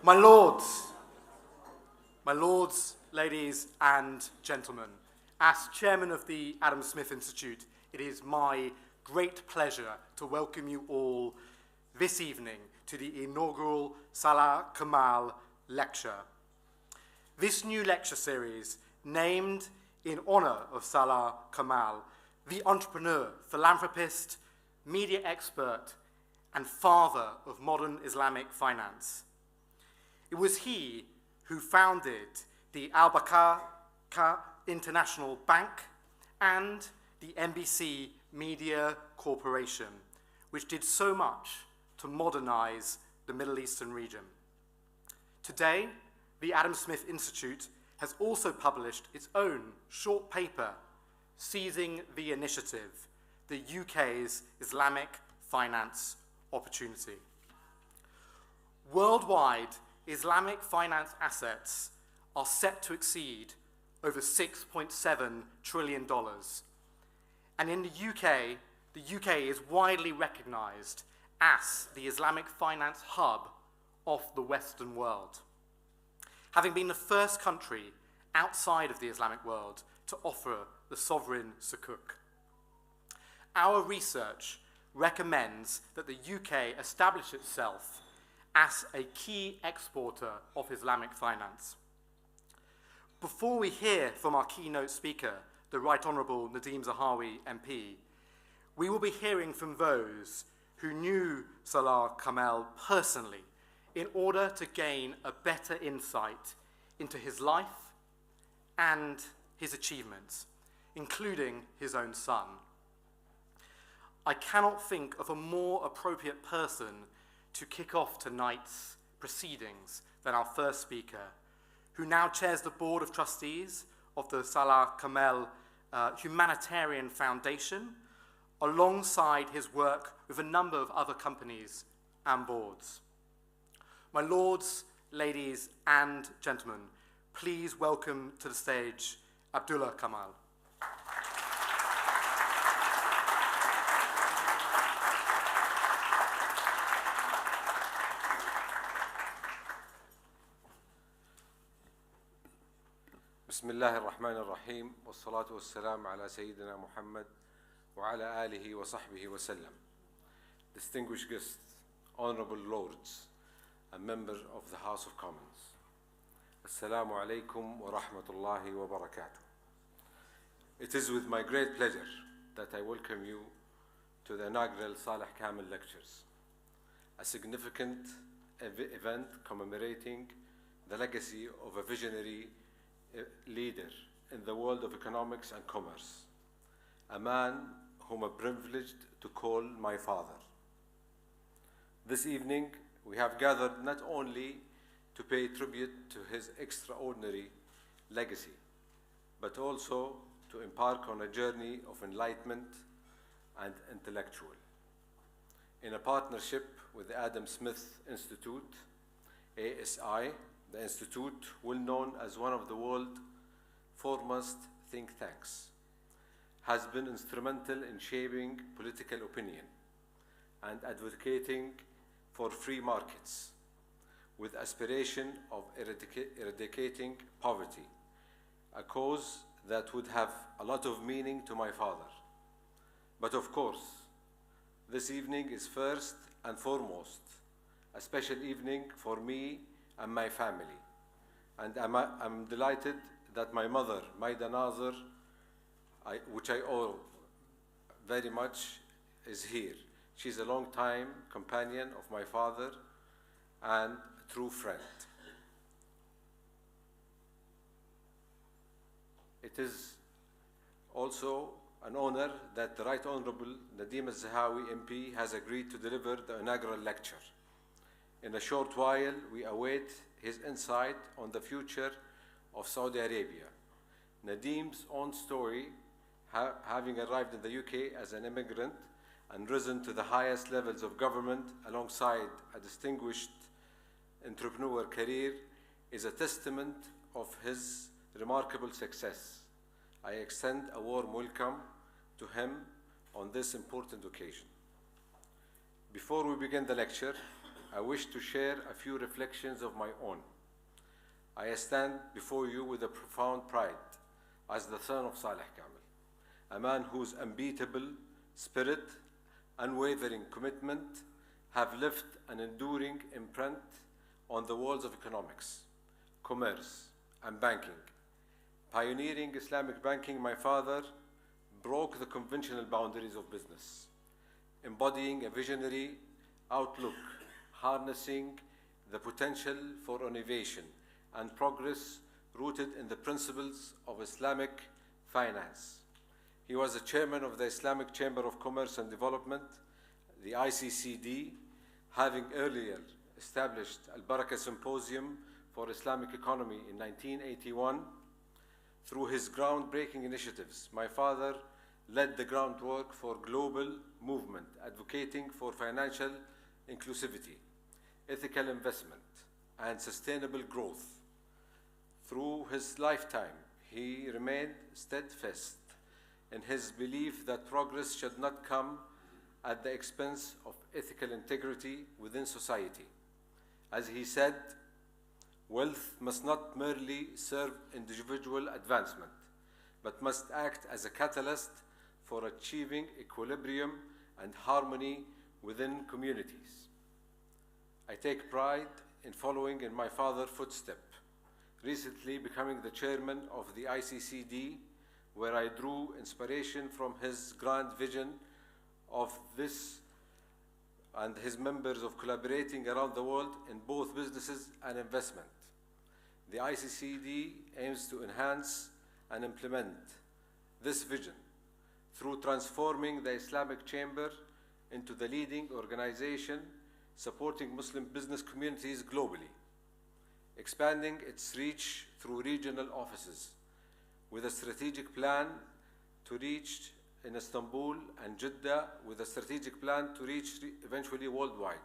My lords, ladies and gentlemen, as chairman of the Adam Smith Institute, it is my great pleasure to welcome you all this evening to the inaugural Saleh Kamel lecture. This new lecture series, named in honor of Saleh Kamel, the entrepreneur, philanthropist, media expert, and father of modern Islamic finance. It was he who founded the Al-Baraka International Bank and the NBC Media Corporation, which did so much to modernize the Middle Eastern region. Today, the Adam Smith Institute has also published its own short paper, Seizing the Initiative, the UK's Islamic Finance Opportunity. Worldwide, Islamic finance assets are set to exceed over $6.7 trillion. And in the UK is widely recognized as the Islamic finance hub of the Western world, having been the first country outside of the Islamic world to offer the sovereign sukuk. Our research recommends that the UK establish itself as a key exporter of Islamic finance. Before we hear from our keynote speaker, the Right Honourable Nadeem Zahawi MP, we will be hearing from those who knew Saleh Kamel personally in order to gain a better insight into his life and his achievements, including his own son. I cannot think of a more appropriate person to kick off tonight's proceedings than our first speaker, who now chairs the Board of Trustees of the Saleh Kamel Humanitarian Foundation, alongside his work with a number of other companies and boards. My lords, ladies, and gentlemen, please welcome to the stage Abdullah Kamel. بسم الله الرحمن الرحيم والصلاة والسلام على سيدنا محمد وعلى آله وصحبه وسلم. Distinguished guests, honorable lords, and members of the House of Commons. Assalamu alaikum wa rahmatullahi wa barakatuh. It is with my great pleasure that I welcome you to the inaugural Saleh Kamel Lectures, a significant event commemorating the legacy of a visionary leader in the world of economics and commerce, a man whom I'm privileged to call my father. This evening, we have gathered not only to pay tribute to his extraordinary legacy, but also to embark on a journey of enlightenment and intellectual. In a partnership with the Adam Smith Institute, ASI, the institute, well known as one of the world's foremost think tanks, has been instrumental in shaping political opinion and advocating for free markets with aspiration of eradicating poverty, a cause that would have a lot of meaning to my father. But of course, this evening is first and foremost a special evening for me and my family. And I'm delighted that my mother, Maida Nazir, which I owe very much, is here. She's a long-time companion of my father and true friend. It is also an honor that the Right Honourable Nadeem Zahawi MP has agreed to deliver the inaugural lecture. In a short while, we await his insight on the future of Saudi Arabia. Nadeem's own story, having arrived in the UK as an immigrant and risen to the highest levels of government alongside a distinguished entrepreneur career, is a testament of his remarkable success. I extend a warm welcome to him on this important occasion. Before we begin the lecture, I wish to share a few reflections of my own. I stand before you with a profound pride as the son of Saleh Kamel, a man whose unbeatable spirit, unwavering commitment have left an enduring imprint on the worlds of economics, commerce, and banking. Pioneering Islamic banking, my father broke the conventional boundaries of business, embodying a visionary outlook, harnessing the potential for innovation and progress rooted in the principles of Islamic finance. He was the chairman of the Islamic Chamber of Commerce and Development, the ICCD, having earlier established Al-Barakah Symposium for Islamic Economy in 1981. Through his groundbreaking initiatives, my father led the groundwork for global movement, advocating for financial inclusivity, ethical investment, and sustainable growth. Through his lifetime, he remained steadfast in his belief that progress should not come at the expense of ethical integrity within society. As he said, wealth must not merely serve individual advancement, but must act as a catalyst for achieving equilibrium and harmony within communities. I take pride in following in my father's footsteps, recently becoming the chairman of the ICCD, where I drew inspiration from his grand vision of this and his members of collaborating around the world in both businesses and investment. The ICCD aims to enhance and implement this vision through transforming the Islamic Chamber into the leading organization supporting Muslim business communities globally, expanding its reach through regional offices with a strategic plan to reach in Istanbul and Jeddah, with a strategic plan to reach eventually worldwide.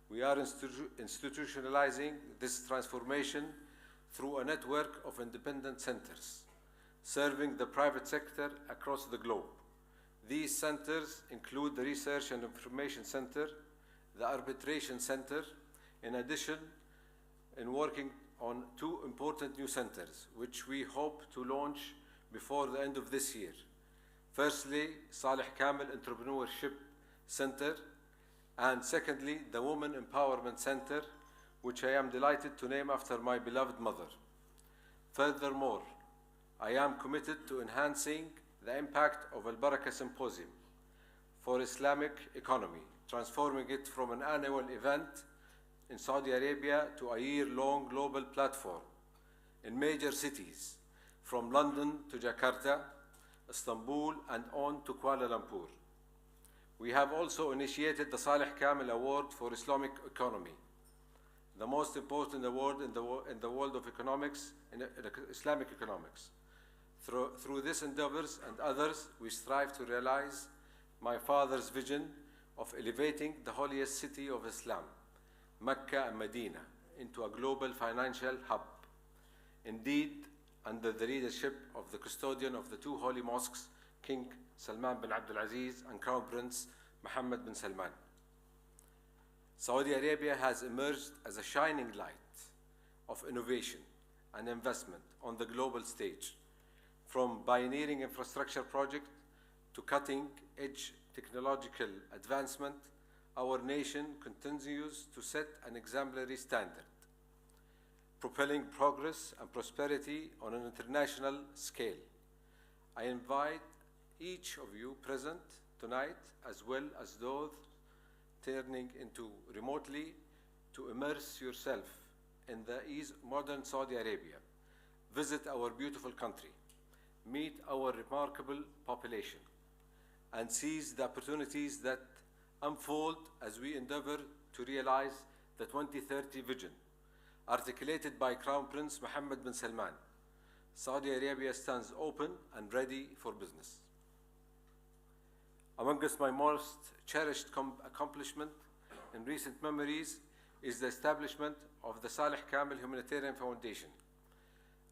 We are institutionalizing this transformation through a network of independent centers, serving the private sector across the globe. These centers include the Research and Information Center, the Arbitration Center, in addition, in working on two important new centers, which we hope to launch before the end of this year. Firstly, Saleh Kamel Entrepreneurship Center, and secondly, the Women Empowerment Center, which I am delighted to name after my beloved mother. Furthermore, I am committed to enhancing the impact of Al-Barakah Symposium for Islamic economy, transforming it from an annual event in Saudi Arabia to a year-long global platform in major cities, from London to Jakarta, Istanbul, and on to Kuala Lumpur. We have also initiated the Saleh Kamel Award for Islamic Economy, the most important award in the world of economics, in Islamic economics. Through these endeavors and others, we strive to realize my father's vision of elevating the holiest city of Islam, Mecca and Medina, into a global financial hub. Indeed, under the leadership of the custodian of the two holy mosques, King Salman bin Abdul Aziz and Crown Prince Mohammed bin Salman. Saudi Arabia has emerged as a shining light of innovation and investment on the global stage, from pioneering infrastructure projects to cutting-edge technological advancement. Our nation continues to set an exemplary standard, propelling progress and prosperity on an international scale. I invite each of you present tonight, as well as those turning into remotely, to immerse yourself in the modern Saudi Arabia. Visit our beautiful country, meet our remarkable population, and seize the opportunities that unfold as we endeavor to realize the 2030 vision articulated by Crown Prince Mohammed bin Salman. Saudi Arabia stands open and ready for business. Amongst my most cherished accomplishment in recent memories is the establishment of the Saleh Kamel Humanitarian Foundation.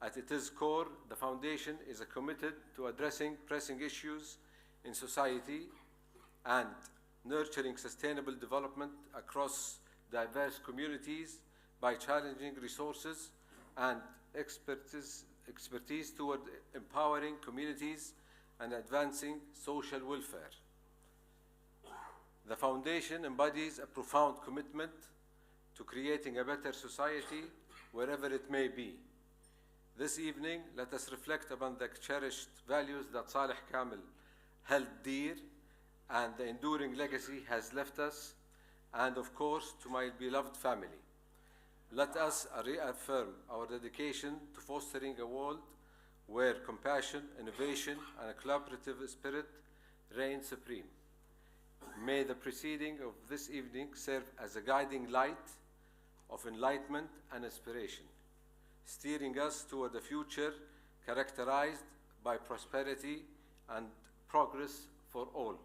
At its core, the foundation is committed to addressing pressing issues in society and nurturing sustainable development across diverse communities by challenging resources and expertise toward empowering communities and advancing social welfare. The Foundation embodies a profound commitment to creating a better society wherever it may be. This evening, let us reflect upon the cherished values that Saleh Kamel held dear and the enduring legacy has left us, and of course, to my beloved family. Let us reaffirm our dedication to fostering a world where compassion, innovation, and a collaborative spirit reign supreme. May the proceeding of this evening serve as a guiding light of enlightenment and inspiration, steering us toward a future characterized by prosperity and progress for all.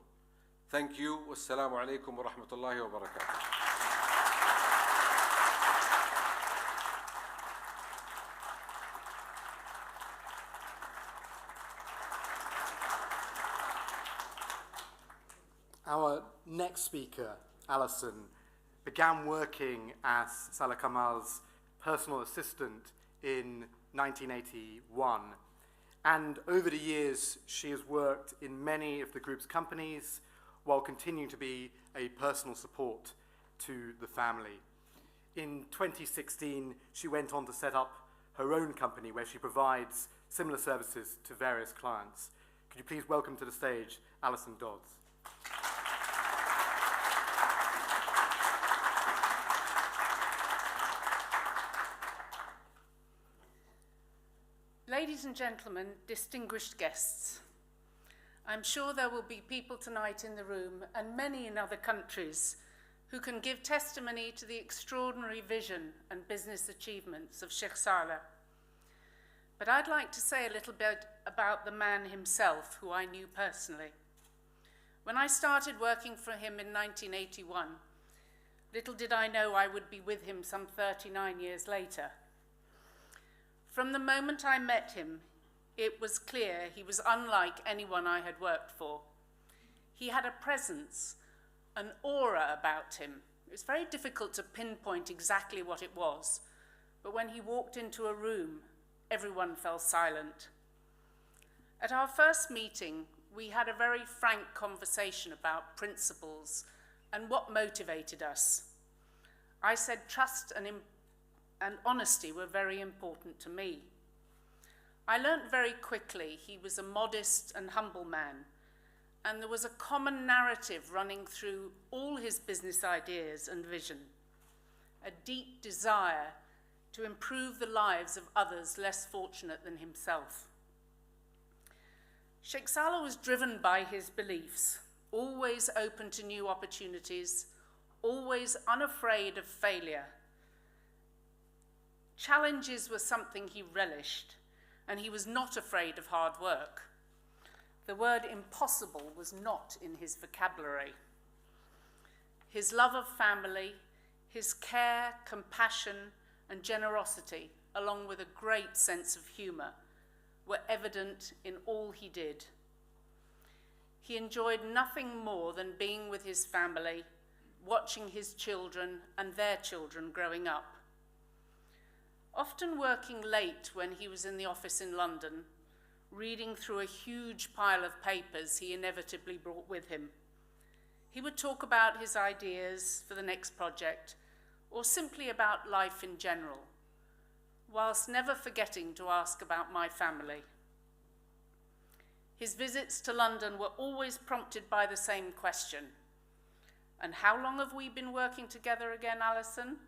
Thank you. Wassalamu alaikum wa rahmatullahi wa barakatuh. Our next speaker, Alison, began working as Saleh Kamel's personal assistant in 1981. And over the years, she has worked in many of the group's companies while continuing to be a personal support to the family. In 2016, she went on to set up her own company where she provides similar services to various clients. Could you please welcome to the stage Alison Dodds? Ladies and gentlemen, distinguished guests, I'm sure there will be people tonight in the room and many in other countries who can give testimony to the extraordinary vision and business achievements of Sheikh Saleh. But I'd like to say a little bit about the man himself, who I knew personally. When I started working for him in 1981, little did I know I would be with him some 39 years later. From the moment I met him, it was clear he was unlike anyone I had worked for. He had a presence, an aura about him. It was very difficult to pinpoint exactly what it was, but when he walked into a room, everyone fell silent. At our first meeting, we had a very frank conversation about principles and what motivated us. I said trust and honesty were very important to me. I learnt very quickly he was a modest and humble man, and there was a common narrative running through all his business ideas and vision, a deep desire to improve the lives of others less fortunate than himself. Sheikh Saleh was driven by his beliefs, always open to new opportunities, always unafraid of failure. Challenges were something he relished, and he was not afraid of hard work. The word impossible was not in his vocabulary. His love of family, his care, compassion, and generosity, along with a great sense of humor, were evident in all he did. He enjoyed nothing more than being with his family, watching his children and their children growing up. Often working late when he was in the office in London, reading through a huge pile of papers he inevitably brought with him. He would talk about his ideas for the next project, or simply about life in general, whilst never forgetting to ask about my family. His visits to London were always prompted by the same question. And how long have we been working together again, Alison?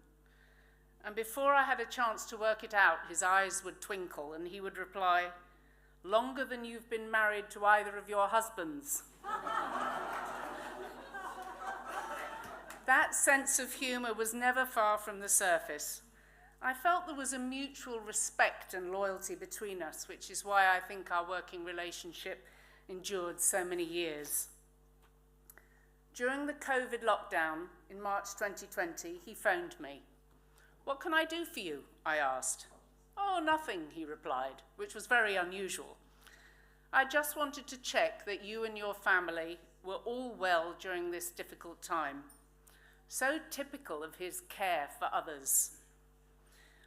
And before I had a chance to work it out, his eyes would twinkle and he would reply, longer than you've been married to either of your husbands. That sense of humor was never far from the surface. I felt there was a mutual respect and loyalty between us, which is why I think our working relationship endured so many years. During the COVID lockdown in March 2020, he phoned me. "What can I do for you?" I asked. "Oh, nothing," he replied, which was very unusual. "I just wanted to check that you and your family were all well during this difficult time. so typical of his care for others.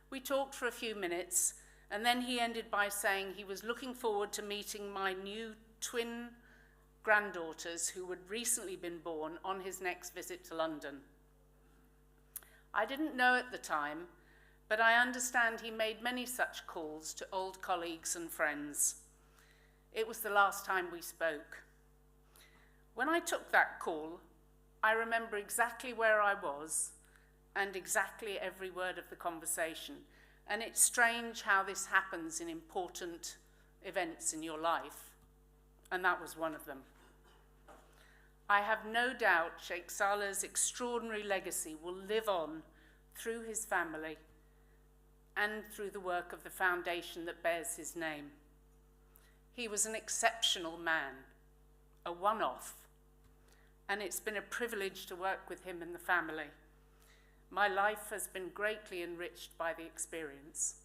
We talked for a few minutes, and then he ended by saying he was looking forward to meeting my new twin granddaughters who had recently been born on his next visit to London. I didn't know at the time, but I understand he made many such calls to old colleagues and friends. It was the last time we spoke. When I took that call, I remember exactly where I was and exactly every word of the conversation. And it's strange how this happens in important events in your life. And that was one of them. I have no doubt Sheikh Saleh's extraordinary legacy will live on through his family and through the work of the foundation that bears his name. He was an exceptional man, a one-off, and it's been a privilege to work with him and the family. My life has been greatly enriched by the experience.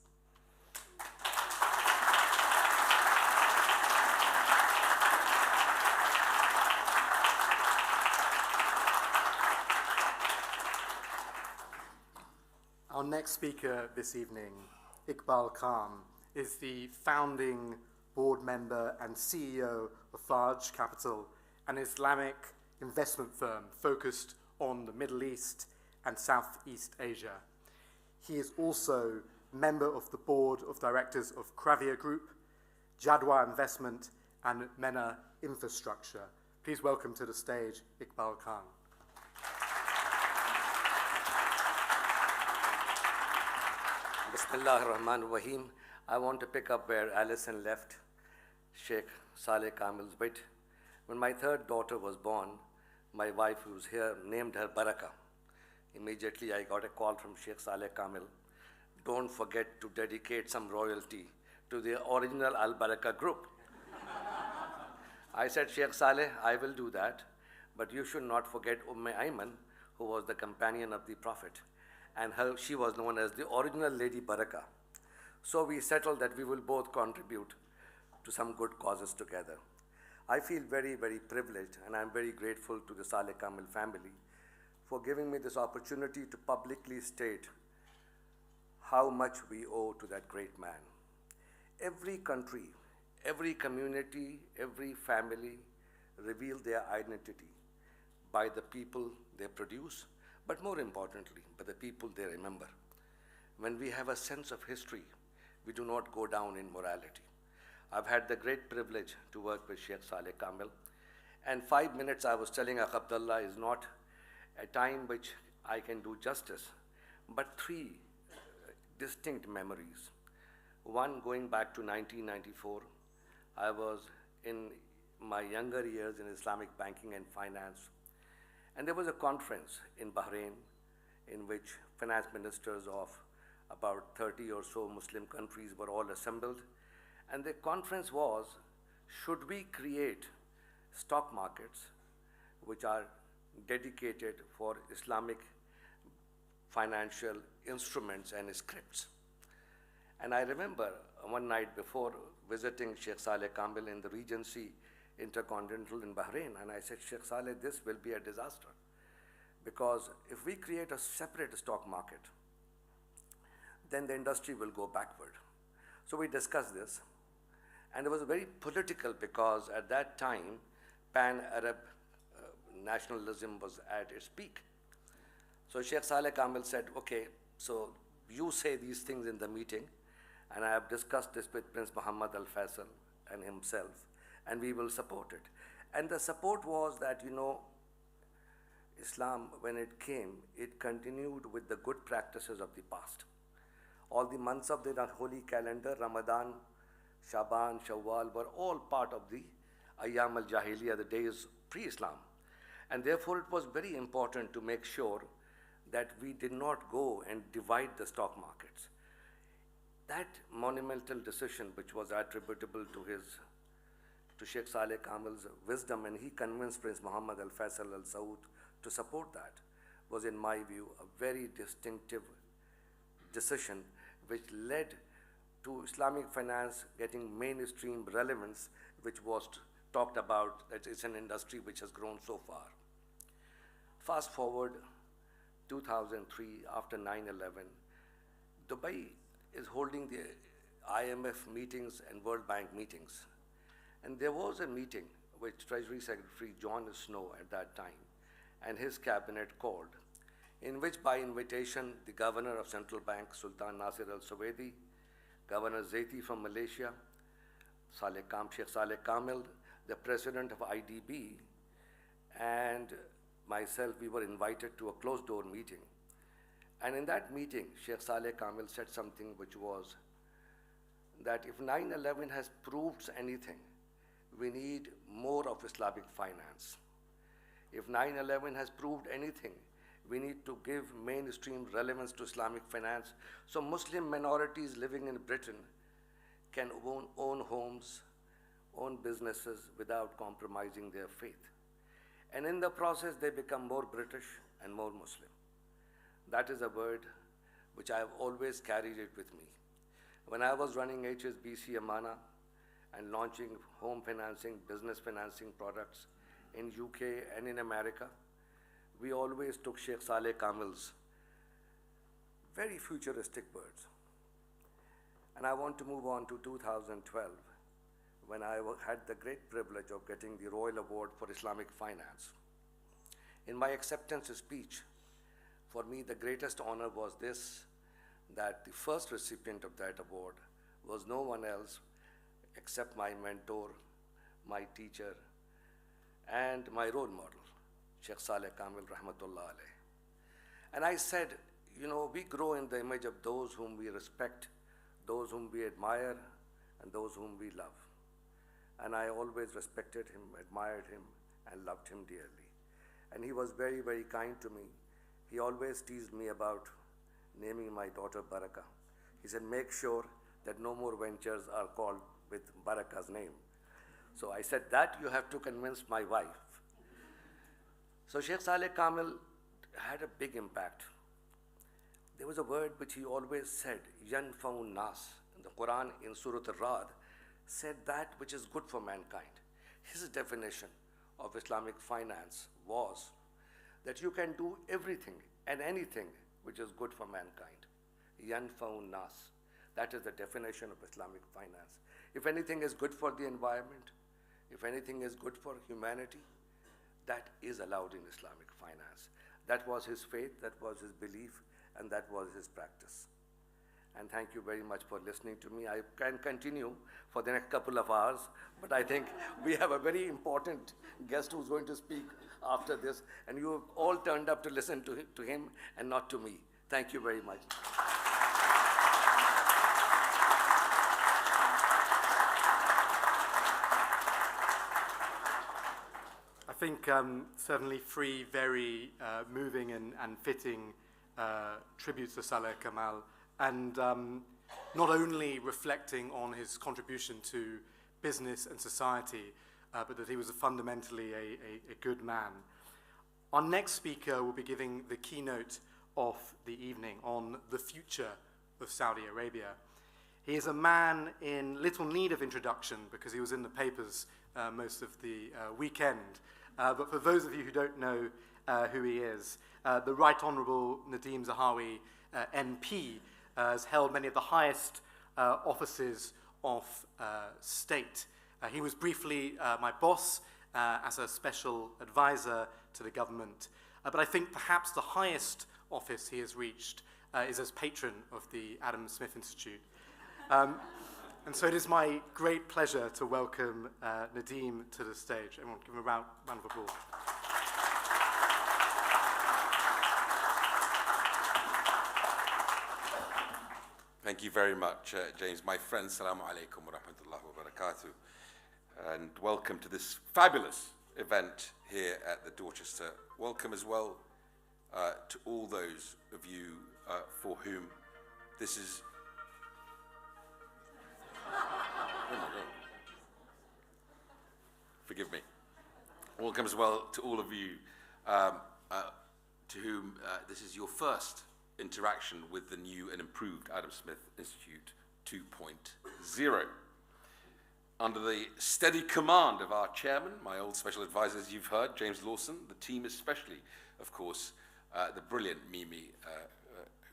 Our next speaker this evening, Iqbal Khan, is the founding board member and CEO of Faj Capital, an Islamic investment firm focused on the Middle East and Southeast Asia. He is also member of the board of directors of Cravia Group, Jadwa Investment, and MENA Infrastructure. Please welcome to the stage Iqbal Khan. Bismillah ar-Rahman ar-Rahim. I want to pick up where Alison left, Sheikh Saleh Kamel's bit. When my third daughter was born, my wife, who's here, named her Baraka. Immediately I got a call from Sheikh Saleh Kamel. Don't forget to dedicate some royalty to the original Al-Baraka group. I said, Sheikh Saleh, I will do that, but you should not forget Ayman, who was the companion of the Prophet. And she was known as the original Lady Baraka. So we settled that we will both contribute to some good causes together. I feel very, very privileged, and I'm very grateful to the Saleh Kamel family for giving me this opportunity to publicly state how much we owe to that great man. Every country, every community, every family reveal their identity by the people they produce, but more importantly, by the people they remember. When we have a sense of history, we do not go down in morality. I've had the great privilege to work with Sheikh Saleh Kamel, and 5 minutes I was telling Akh Abdullah is not a time which I can do justice, but 3 distinct memories. One, going back to 1994, I was in my younger years in Islamic banking and finance, and there was a conference in Bahrain in which finance ministers of about 30 or so Muslim countries were all assembled. And the conference was, should we create stock markets which are dedicated for Islamic financial instruments and scripts? And I remember one night before visiting Sheikh Saleh Kamel in the Regency Intercontinental in Bahrain, and I said, Sheikh Saleh, this will be a disaster, because if we create a separate stock market, then the industry will go backward. So we discussed this, and it was very political because at that time, pan-Arab nationalism was at its peak. So Sheikh Saleh Kamel said, okay, so you say these things in the meeting, and I have discussed this with Prince Muhammad Al Faisal and himself, and we will support it. And the support was that, Islam, when it came, it continued with the good practices of the past. All the months of the holy calendar, Ramadan, Shaban, Shawwal, were all part of the Ayyam al-Jahiliyyah, the days pre-Islam. And therefore, it was very important to make sure that we did not go and divide the stock markets. That monumental decision, which was attributable to Sheikh Saleh Kamel's wisdom, and he convinced Prince Muhammad Al Faisal Al Saud to support that, was in my view a very distinctive decision which led to Islamic finance getting mainstream relevance, which was talked about that it's an industry which has grown so far. Fast forward, 2003, after 9/11, Dubai is holding the IMF meetings and World Bank meetings. And there was a meeting which Treasury Secretary John Snow at that time and his cabinet called, in which by invitation, the governor of central bank, Sultan Nasir al-Suwaidi, Governor Zaiti from Malaysia, Sheikh Saleh Kamel, the president of IDB, and myself, we were invited to a closed-door meeting. And in that meeting, Sheikh Saleh Kamel said something which was that if 9/11 has proved anything, we need more of Islamic finance. If 9/11 has proved anything, we need to give mainstream relevance to Islamic finance so Muslim minorities living in Britain can own homes, own businesses without compromising their faith. And in the process, they become more British and more Muslim. That is a word which I have always carried it with me. When I was running HSBC Amana and launching home financing, business financing products in UK and in America, we always took Sheikh Saleh Kamel's very futuristic words. And I want to move on to 2012, when I had the great privilege of getting the Royal Award for Islamic Finance. In my acceptance speech, for me, the greatest honor was this, that the first recipient of that award was no one else except my mentor, my teacher, and my role model, Sheikh Saleh Kamel Rahmatullah Alayh. And I said, we grow in the image of those whom we respect, those whom we admire, and those whom we love. And I always respected him, admired him, and loved him dearly. And he was very, very kind to me. He always teased me about naming my daughter Baraka. He said, make sure that no more ventures are called with Baraka's name. So I said, that you have to convince my wife. So Sheikh Saleh Kamel had a big impact. There was a word which he always said, Yanfa'un Nas. In the Quran, in Surah Ar-Ra'd, said that which is good for mankind. His definition of Islamic finance was that you can do everything and anything which is good for mankind. Yanfa'un Nas. That is the definition of Islamic finance. If anything is good for the environment, if anything is good for humanity, that is allowed in Islamic finance. That was his faith, that was his belief, and that was his practice. And thank you very much for listening to me. I can continue for the next couple of hours, but I think we have a very important guest who's going to speak after this, and you have all turned up to listen to him and not to me. Thank you very much. I think certainly three very moving and fitting tributes to Saleh Kamel, and not only reflecting on his contribution to business and society, but that he was fundamentally a good man. Our next speaker will be giving the keynote of the evening on the future of Saudi Arabia. He is a man in little need of introduction because he was in the papers most of the weekend. But for those of you who don't know who he is, the Right Honourable Nadeem Zahawi, MP, has held many of the highest offices of state. He was briefly my boss as a special advisor to the government. But I think perhaps the highest office he has reached is as patron of the Adam Smith Institute. And so it is my great pleasure to welcome Nadeem to the stage. Everyone, give him a round of applause. Thank you very much, James. My friend, Assalamu alaikum wa rahmatullahi wa barakatuh. And welcome to this fabulous event here at the Dorchester. Welcome as well to all those of you for whom this is... Oh my God. Forgive me. Welcome as well to all of you to whom this is your first interaction with the new and improved Adam Smith Institute 2.0. Under the steady command of our chairman, my old special advisor, as you've heard, James Lawson, the team especially, of course, the brilliant Mimi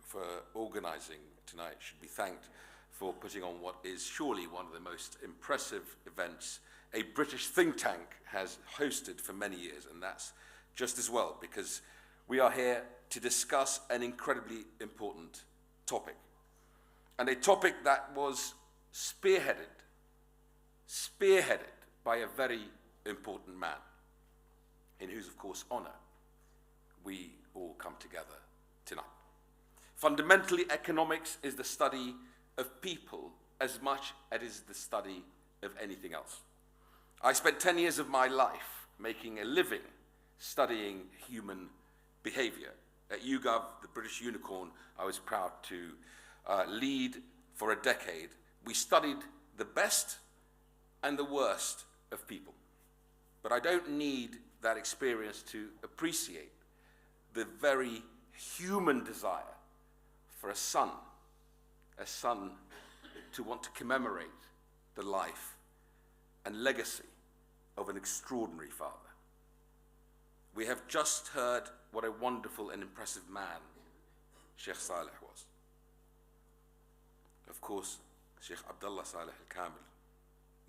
for organizing tonight should be thanked for putting on what is surely one of the most impressive events a British think tank has hosted for many years, and that's just as well, because we are here to discuss an incredibly important topic, and a topic that was spearheaded by a very important man, in whose, of course, honor we all come together tonight. Fundamentally, economics is the study of people as much as it is the study of anything else. I spent 10 years of my life making a living studying human behavior. At YouGov, the British unicorn I was proud to lead for a decade, we studied the best and the worst of people. But I don't need that experience to appreciate the very human desire for a son to want to commemorate the life and legacy of an extraordinary father. We have just heard what a wonderful and impressive man Sheikh Saleh was. Of course, Sheikh Abdullah Saleh al-Kamel,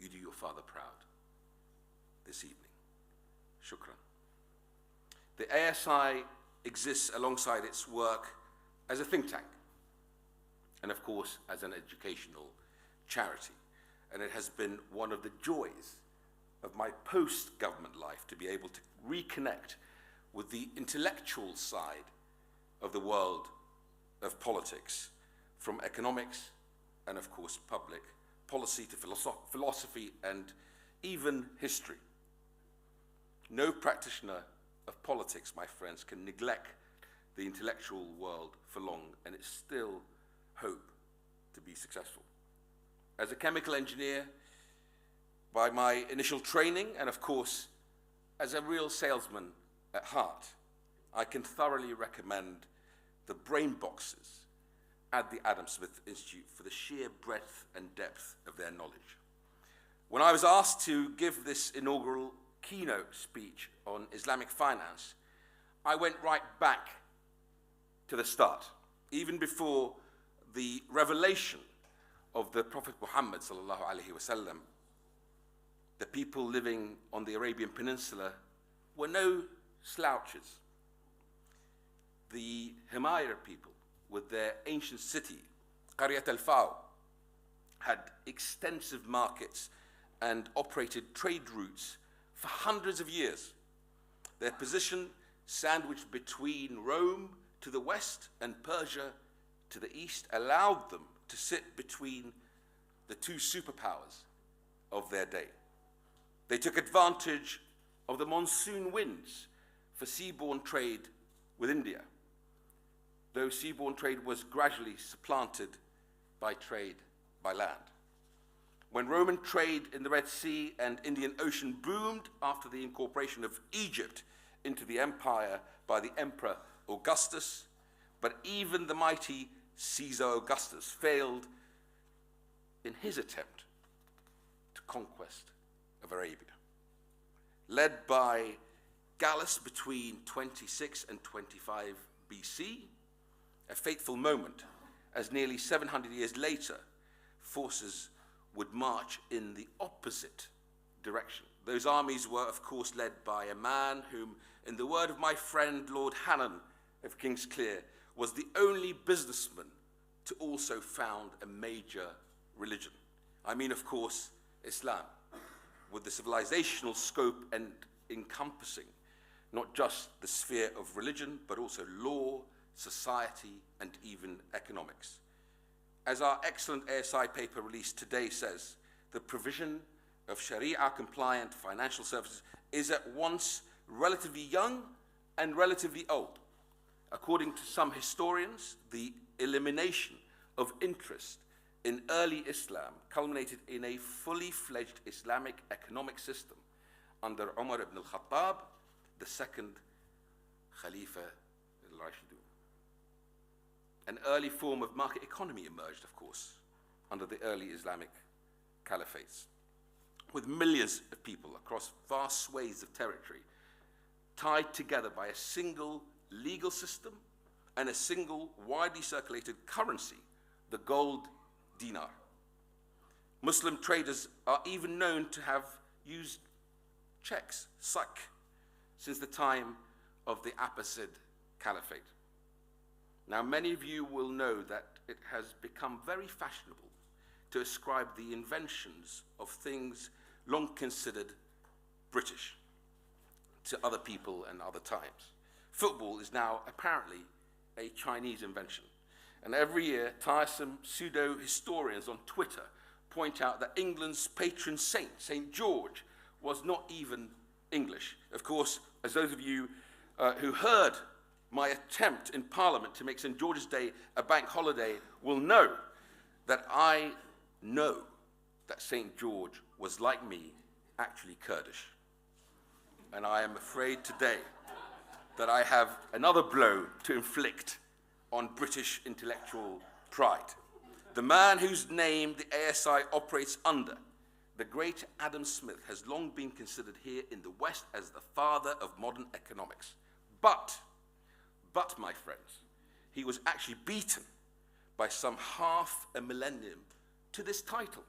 you do your father proud this evening. Shukran. The ASI exists alongside its work as a think tank, and of course as an educational charity. And it has been one of the joys of my post-government life to be able to reconnect with the intellectual side of the world of politics, from economics and of course public policy to philosophy and even history. No practitioner of politics, my friends, can neglect the intellectual world for long and it still hope to be successful. As a chemical engineer, by my initial training, and of course, as a real salesman at heart, I can thoroughly recommend the brain boxes at the Adam Smith Institute for the sheer breadth and depth of their knowledge. When I was asked to give this inaugural keynote speech on Islamic finance, I went right back to the start, even before the revelation of the Prophet Muhammad sallallahu alaihi wasallam. The people living on the Arabian Peninsula were no slouches. The Himayra people, with their ancient city, Qaryat al-Faw, had extensive markets and operated trade routes for hundreds of years. Their position, sandwiched between Rome to the west and Persia to the east, allowed them to sit between the two superpowers of their day. They took advantage of the monsoon winds for seaborne trade with India, though seaborne trade was gradually supplanted by trade by land. When Roman trade in the Red Sea and Indian Ocean boomed after the incorporation of Egypt into the empire by the Emperor Augustus, but even the mighty Caesar Augustus failed in his attempt to conquest of Arabia. Led by Gallus between 26 and 25 BC, a fateful moment, as nearly 700 years later, forces would march in the opposite direction. Those armies were, of course, led by a man whom, in the word of my friend Lord Hannon of Kingsclear, was the only businessman to also found a major religion. I mean, of course, Islam, with the civilizational scope and encompassing not just the sphere of religion, but also law, society, and even economics. As our excellent ASI paper released today says, the provision of Sharia-compliant financial services is at once relatively young and relatively old. According to some historians, the elimination of interest in early Islam culminated in a fully fledged Islamic economic system under Umar ibn al-Khattab, the second Khalifa al-Rashidun. An early form of market economy emerged, of course, under the early Islamic caliphates, with millions of people across vast swathes of territory tied together by a single legal system, and a single, widely circulated currency, the gold dinar. Muslim traders are even known to have used checks, sak, since the time of the Abbasid Caliphate. Now, many of you will know that it has become very fashionable to ascribe the inventions of things long considered British to other people and other times. Football is now apparently a Chinese invention. And every year, tiresome pseudo-historians on Twitter point out that England's patron saint, St. George, was not even English. Of course, as those of you who heard my attempt in Parliament to make St. George's Day a bank holiday will know that I know that St. George was, like me, actually Kurdish. And I am afraid today that I have another blow to inflict on British intellectual pride. The man whose name the ASI operates under, the great Adam Smith, has long been considered here in the West as the father of modern economics. But, my friends, he was actually beaten by some half a millennium to this title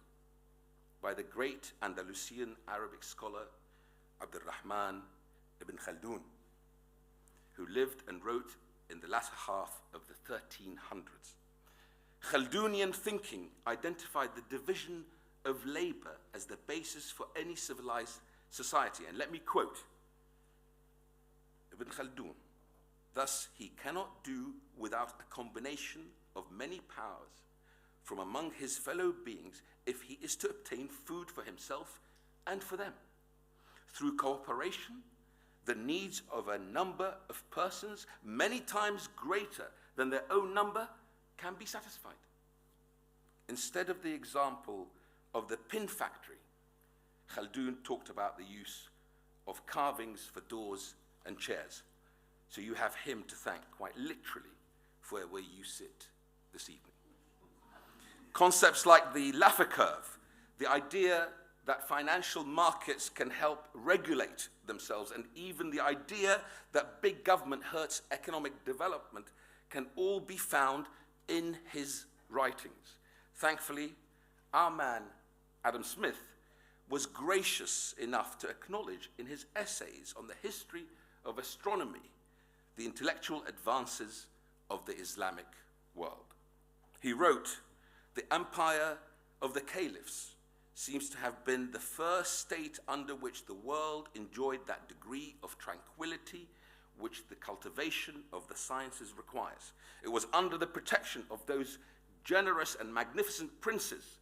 by the great Andalusian Arabic scholar Abdurrahman ibn Khaldun, who lived and wrote in the latter half of the 1300s. Khaldunian thinking identified the division of labor as the basis for any civilized society. And let me quote Ibn Khaldun: "Thus he cannot do without a combination of many powers from among his fellow beings if he is to obtain food for himself and for them. Through cooperation, the needs of a number of persons many times greater than their own number can be satisfied." Instead of the example of the pin factory, Khaldun talked about the use of carvings for doors and chairs. So you have him to thank, quite literally, for where you sit this evening. Concepts like the Laffer curve, the idea that financial markets can help regulate themselves, and even the idea that big government hurts economic development, can all be found in his writings. Thankfully, our man, Adam Smith, was gracious enough to acknowledge in his essays on the history of astronomy the intellectual advances of the Islamic world. He wrote, "The empire of the caliphs seems to have been the first state under which the world enjoyed that degree of tranquility which the cultivation of the sciences requires. It was under the protection of those generous and magnificent princes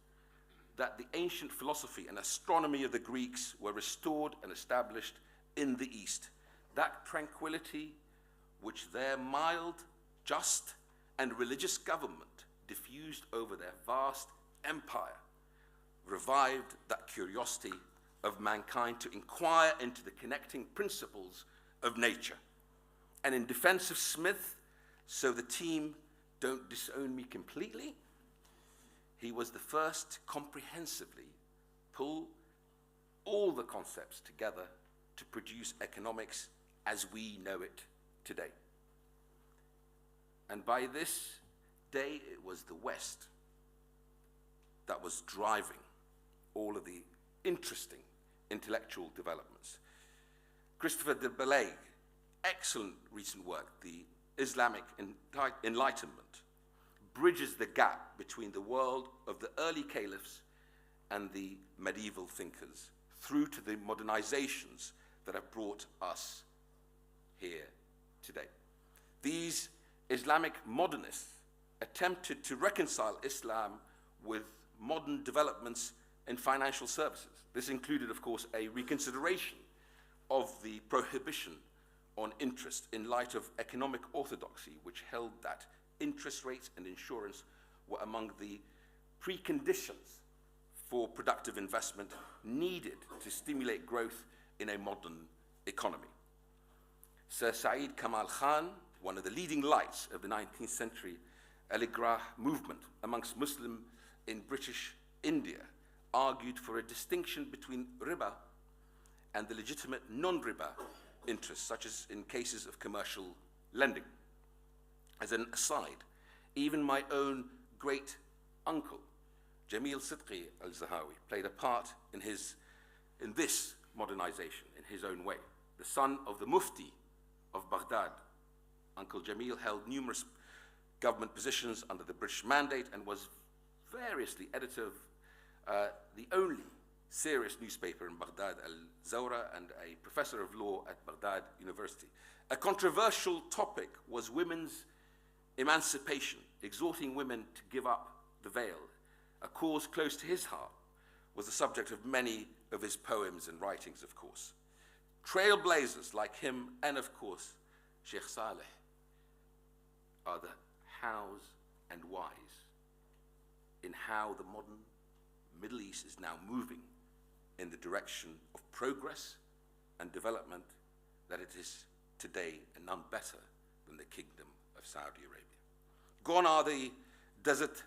that the ancient philosophy and astronomy of the Greeks were restored and established in the East. That tranquility which their mild, just, and religious government diffused over their vast empire revived that curiosity of mankind to inquire into the connecting principles of nature." And in defense of Smith, so the team don't disown me completely, he was the first to comprehensively pull all the concepts together to produce economics as we know it today. And by this day, it was the West that was driving all of the interesting intellectual developments. Christopher de Bellaigue, excellent recent work, The Islamic Enlightenment, bridges the gap between the world of the early caliphs and the medieval thinkers through to the modernizations that have brought us here today. These Islamic modernists attempted to reconcile Islam with modern developments in financial services. This included, of course, a reconsideration of the prohibition on interest in light of economic orthodoxy, which held that interest rates and insurance were among the preconditions for productive investment needed to stimulate growth in a modern economy. Sir Saeed Kamal Khan, one of the leading lights of the 19th century Aligarh movement amongst Muslims in British India, argued for a distinction between riba and the legitimate non-riba interests, such as in cases of commercial lending. As an aside, even my own great uncle, Jamil Sidqi al-Zahawi, played a part in this modernization in his own way. The son of the Mufti of Baghdad, Uncle Jamil held numerous government positions under the British Mandate and was variously editor of the only serious newspaper in Baghdad, Al-Zawra, and a professor of law at Baghdad University. A controversial topic was women's emancipation, exhorting women to give up the veil. A cause close to his heart was the subject of many of his poems and writings, of course. Trailblazers like him and, of course, Sheikh Saleh are the hows and whys in how the modern Middle East is now moving in the direction of progress and development that it is today, and none better than the Kingdom of Saudi Arabia. Gone are the desert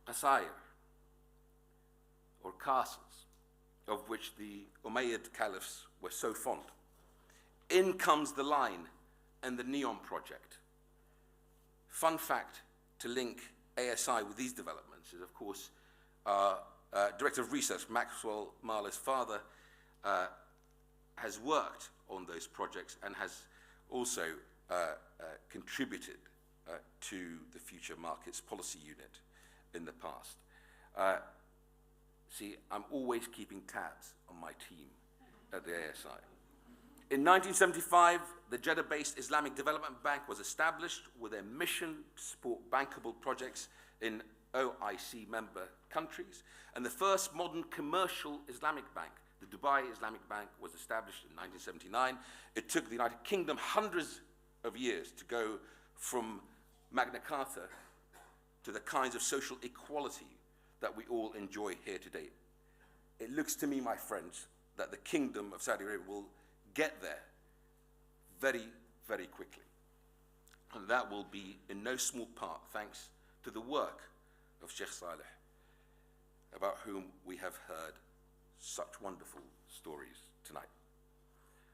qasair, or castles, of which the Umayyad caliphs were so fond. In comes the line and the Neom project. Fun fact to link ASI with these developments is, of course, Director of Research, Maxwell Marler's father, has worked on those projects and has also contributed to the Future Markets Policy Unit in the past. See, I'm always keeping tabs on my team at the ASI. In 1975, the Jeddah-based Islamic Development Bank was established with a mission to support bankable projects in OIC member countries, and the first modern commercial Islamic bank, the Dubai Islamic Bank, was established in 1979. It took the United Kingdom hundreds of years to go from Magna Carta to the kinds of social equality that we all enjoy here today. It looks to me, my friends, that the Kingdom of Saudi Arabia will get there very, very quickly. And that will be in no small part thanks to the work of Sheikh Saleh, about whom we have heard such wonderful stories tonight.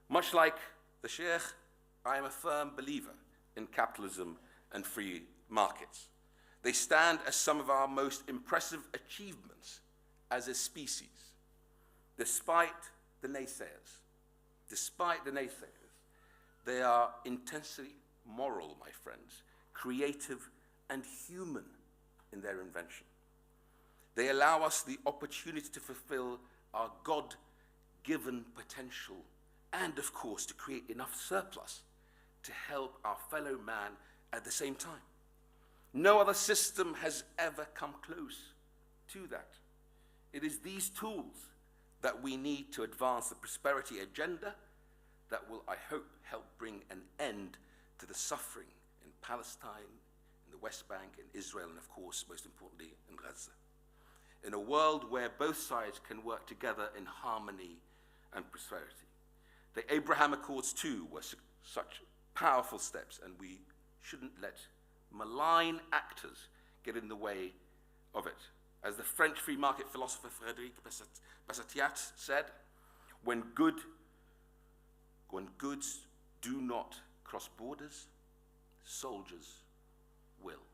Much like the Sheikh, I am a firm believer in capitalism and free markets. They stand as some of our most impressive achievements as a species, despite the naysayers. Despite the naysayers, they are intensely moral, my friends, creative and human in their invention. They allow us the opportunity to fulfill our God-given potential and, of course, to create enough surplus to help our fellow man at the same time. No other system has ever come close to that. It is these tools that we need to advance the prosperity agenda that will, I hope, help bring an end to the suffering in Palestine, in the West Bank, in Israel, and of course, most importantly, in Gaza. In a world where both sides can work together in harmony and prosperity. The Abraham Accords, too, were such powerful steps, and we shouldn't let malign actors get in the way of it. As the French free market philosopher Frédéric Bastiat said, when goods do not cross borders, soldiers will.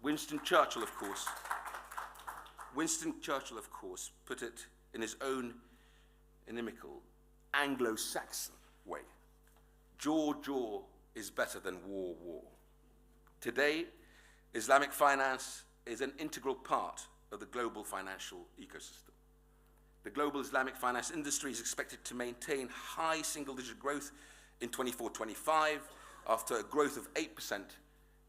Winston Churchill, of course, put it in his own inimical Anglo-Saxon way. Jaw is better than war. Today, Islamic finance is an integral part of the global financial ecosystem. The global Islamic finance industry is expected to maintain high single-digit growth in 24-25 after a growth of 8%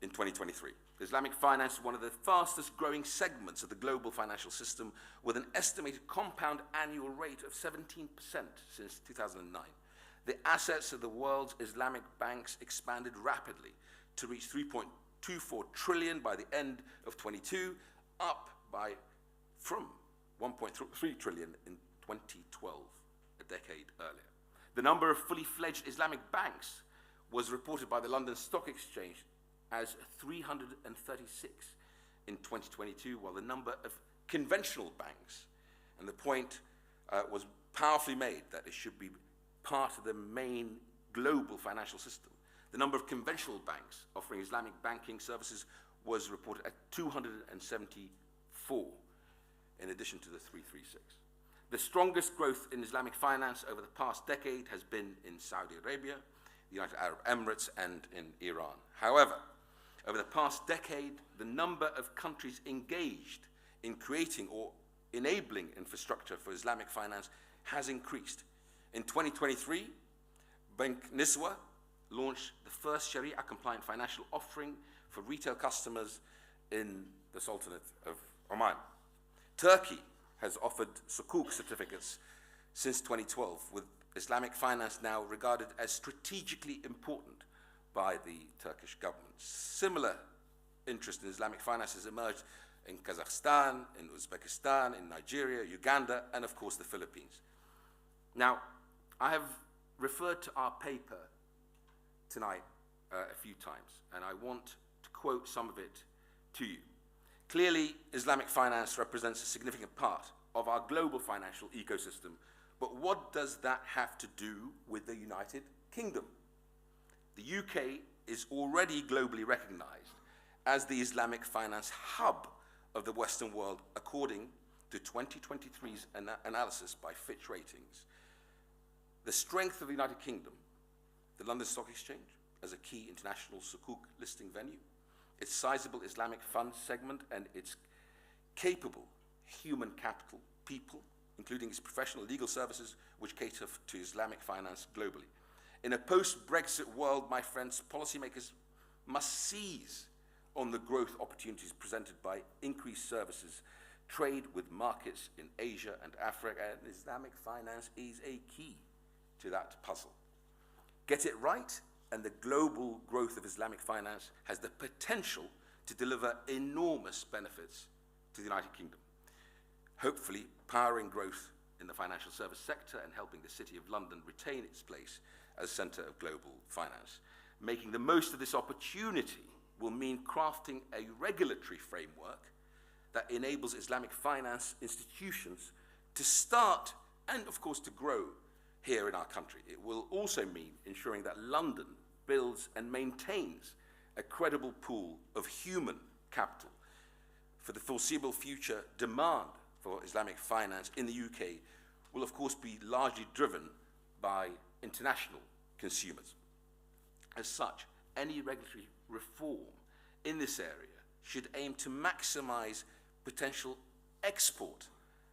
in 2023. Islamic finance is one of the fastest growing segments of the global financial system, with an estimated compound annual rate of 17% since 2009. The assets of the world's Islamic banks expanded rapidly to reach 3.24 trillion by the end of 22, up from 1.3 trillion in 2012, a decade earlier. The number of fully fledged Islamic banks was reported by the London Stock Exchange as 336 in 2022, while the number of conventional banks, and the point was powerfully made that it should be part of the main global financial system. The number of conventional banks offering Islamic banking services was reported at 274, in addition to the 336. The strongest growth in Islamic finance over the past decade has been in Saudi Arabia, the United Arab Emirates, and in Iran. However, over the past decade, the number of countries engaged in creating or enabling infrastructure for Islamic finance has increased. In 2023, Bank Niswa launched the first Sharia-compliant financial offering for retail customers in the Sultanate of Oman. Turkey has offered Sukuk certificates since 2012, with Islamic finance now regarded as strategically important by the Turkish government. Similar interest in Islamic finance has emerged in Kazakhstan, in Uzbekistan, in Nigeria, Uganda, and of course the Philippines. Now, I have referred to our paper tonight a few times, and I want to quote some of it to you. Clearly, Islamic finance represents a significant part of our global financial ecosystem, but what does that have to do with the United Kingdom? The UK is already globally recognized as the Islamic finance hub of the Western world, according to 2023's analysis by Fitch Ratings. The strength of the United Kingdom, the London Stock Exchange as a key international Sukuk listing venue, its sizable Islamic fund segment, and its capable human capital people, including its professional legal services, which cater to Islamic finance globally. In a post-Brexit world, my friends, policymakers must seize on the growth opportunities presented by increased services, trade with markets in Asia and Africa, and Islamic finance is a key to that puzzle. Get it right, and the global growth of Islamic finance has the potential to deliver enormous benefits to the United Kingdom, hopefully powering growth in the financial service sector and helping the City of London retain its place as centre of global finance. Making the most of this opportunity will mean crafting a regulatory framework that enables Islamic finance institutions to start and, of course, to grow here in our country. It will also mean ensuring that London builds and maintains a credible pool of human capital. For the foreseeable future, demand for Islamic finance in the UK will, of course, be largely driven by international consumers. As such, any regulatory reform in this area should aim to maximize potential export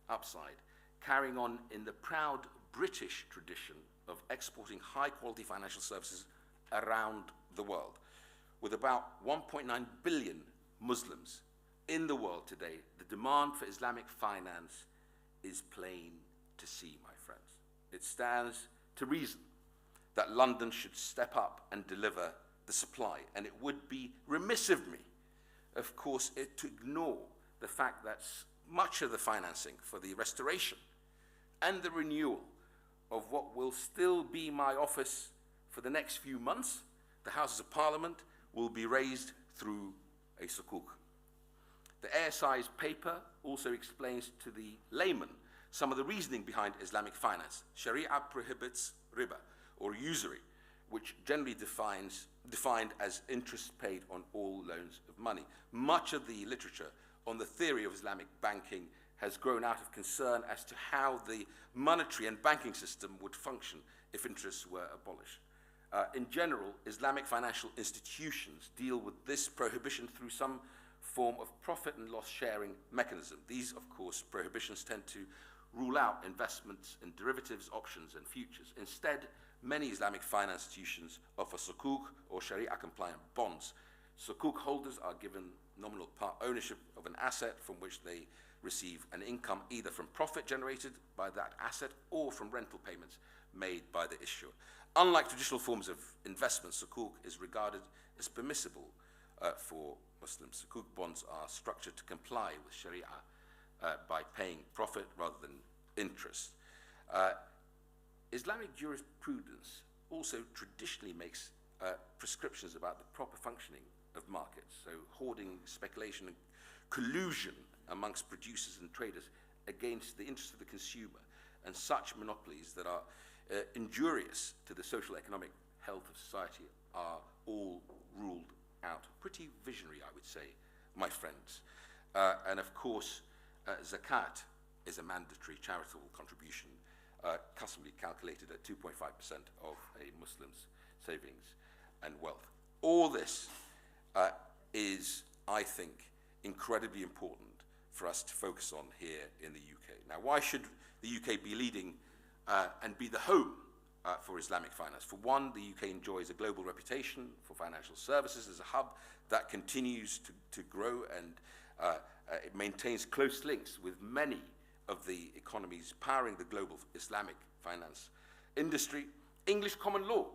upside, carrying on in the proud British tradition of exporting high-quality financial services around the world. With about 1.9 billion Muslims in the world today, the demand for Islamic finance is plain to see, my friends. It stands to reason that London should step up and deliver the supply, and it would be remiss of me, of course, to ignore the fact that much of the financing for the restoration and the renewal of what will still be my office for the next few months, the Houses of Parliament, will be raised through a sukuk. The ASI's paper also explains to the layman some of the reasoning behind Islamic finance. Sharia prohibits riba, or usury, which generally defined as interest paid on all loans of money. Much of the literature on the theory of Islamic banking has grown out of concern as to how the monetary and banking system would function if interests were abolished. In general, Islamic financial institutions deal with this prohibition through some form of profit and loss sharing mechanism. These, of course, prohibitions tend to rule out investments in derivatives, options, and futures. Instead, many Islamic finance institutions offer sukuk or Sharia-compliant bonds. Sukuk holders are given nominal part ownership of an asset from which they receive an income either from profit generated by that asset or from rental payments made by the issuer. Unlike traditional forms of investment, sukuk is regarded as permissible for Muslims. Sukuk bonds are structured to comply with Sharia by paying profit rather than interest. Islamic jurisprudence also traditionally makes prescriptions about the proper functioning of markets, so hoarding, speculation, and collusion amongst producers and traders against the interests of the consumer, and such monopolies that are injurious to the social economic health of society are all ruled out. Pretty visionary, I would say, my friends. And of course, zakat is a mandatory charitable contribution, customarily calculated at 2.5% of a Muslim's savings and wealth. All this is, I think, incredibly important for us to focus on here in the UK. Now, why should the UK be leading and be the home for Islamic finance? For one, the UK enjoys a global reputation for financial services as a hub that continues to grow, and it maintains close links with many of the economies powering the global Islamic finance industry. English common law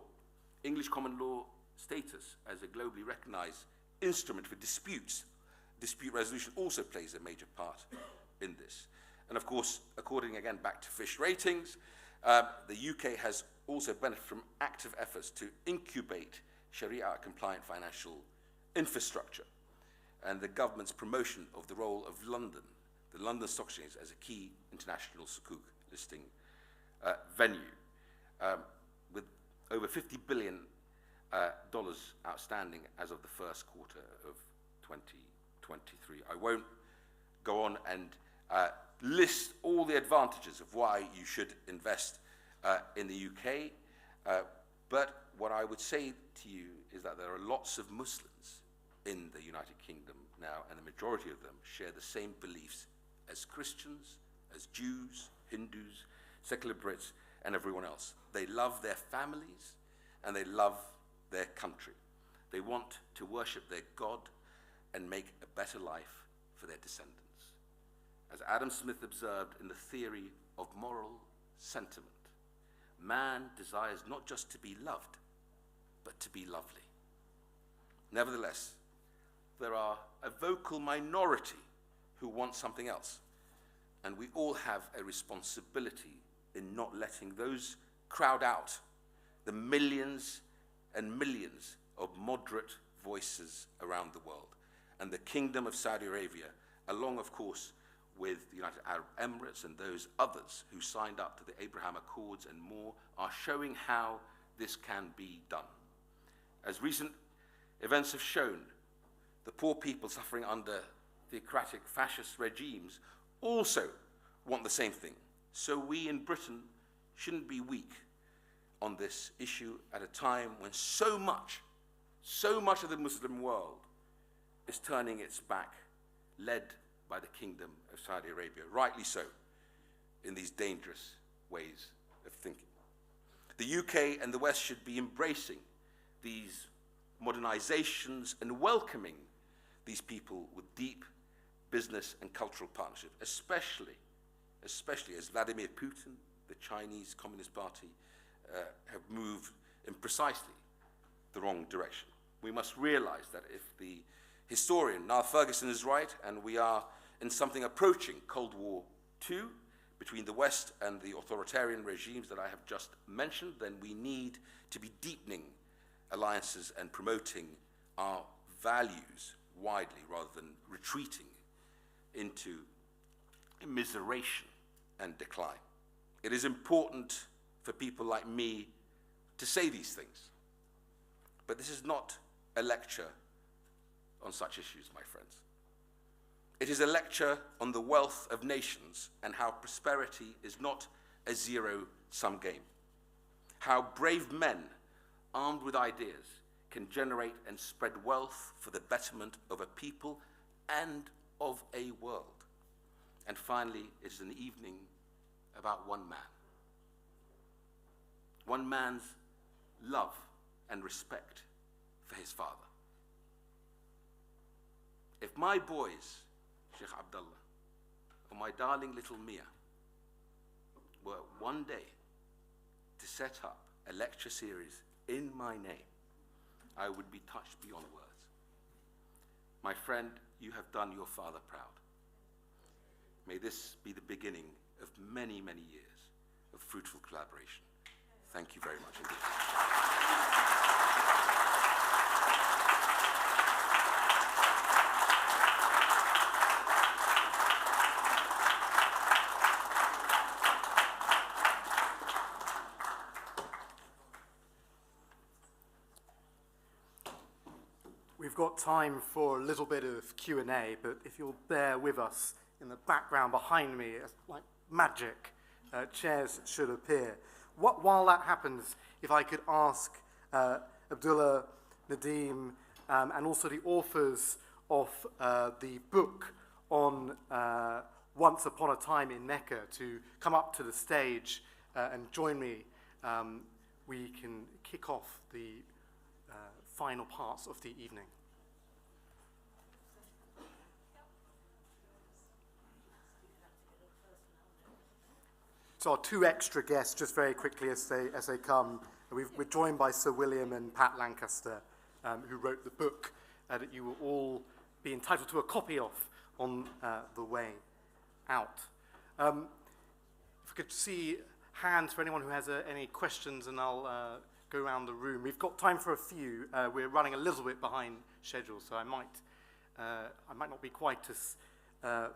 status as a globally recognized instrument for dispute resolution also plays a major part in this. And of course, according again back to Fish Ratings, the UK has also benefited from active efforts to incubate Sharia-compliant financial infrastructure and the government's promotion of the role of London, the London Stock Exchange, as a key international sukuk listing venue, with over $50 billion outstanding as of the first quarter of 2023. I won't go on and list all the advantages of why you should invest in the UK, but what I would say to you is that there are lots of Muslims in the United Kingdom now, and the majority of them share the same beliefs as Christians, as Jews, Hindus, secular Brits, and everyone else. They love their families and they love their country. They want to worship their God and make a better life for their descendants. As Adam Smith observed in the theory of moral sentiment, man desires not just to be loved, but to be lovely. Nevertheless, there are a vocal minority who want something else, and we all have a responsibility in not letting those crowd out the millions and millions of moderate voices around the world. And the Kingdom of Saudi Arabia, along of course with the United Arab Emirates and those others who signed up to the Abraham Accords and more, are showing how this can be done. As recent events have shown, the poor people suffering under theocratic fascist regimes also want the same thing. So we in Britain shouldn't be weak on this issue at a time when so much of the Muslim world is turning its back, led by the Kingdom of Saudi Arabia, rightly so, in these dangerous ways of thinking. The UK and the West should be embracing these modernizations and welcoming these people with deep business and cultural partnership, especially as Vladimir Putin, the Chinese Communist Party, have moved in precisely the wrong direction. We must realize that if the historian Niall Ferguson is right, and we are in something approaching Cold War II between the West and the authoritarian regimes that I have just mentioned, then we need to be deepening alliances and promoting our values widely rather than retreating into immiseration and decline. It is important for people like me to say these things, but this is not a lecture on such issues, my friends. It is a lecture on the wealth of nations and how prosperity is not a zero-sum game. How brave men, armed with ideas, can generate and spread wealth for the betterment of a people and of a world. And finally, it is an evening about one man. One man's love and respect for his father. If my boys, Sheikh Abdullah, or my darling little Mia, were one day to set up a lecture series in my name, I would be touched beyond words. My friend, you have done your father proud. May this be the beginning of many, many years of fruitful collaboration. Thank you very much indeed. We've got time for a little bit of Q&A, but if you'll bear with us, in the background behind me, it's like magic, chairs should appear. While that happens, if I could ask Abdullah, Nadeem, and also the authors of the book on Once Upon a Time in Mecca to come up to the stage and join me, we can kick off the final parts of the evening. So our two extra guests, just very quickly as they come, we're joined by Sir William and Pat Lancaster, who wrote the book that you will all be entitled to a copy of on the way out. If we could see hands for anyone who has any questions, and I'll go around the room. We've got time for a few. We're running a little bit behind schedule, so I might not be quite as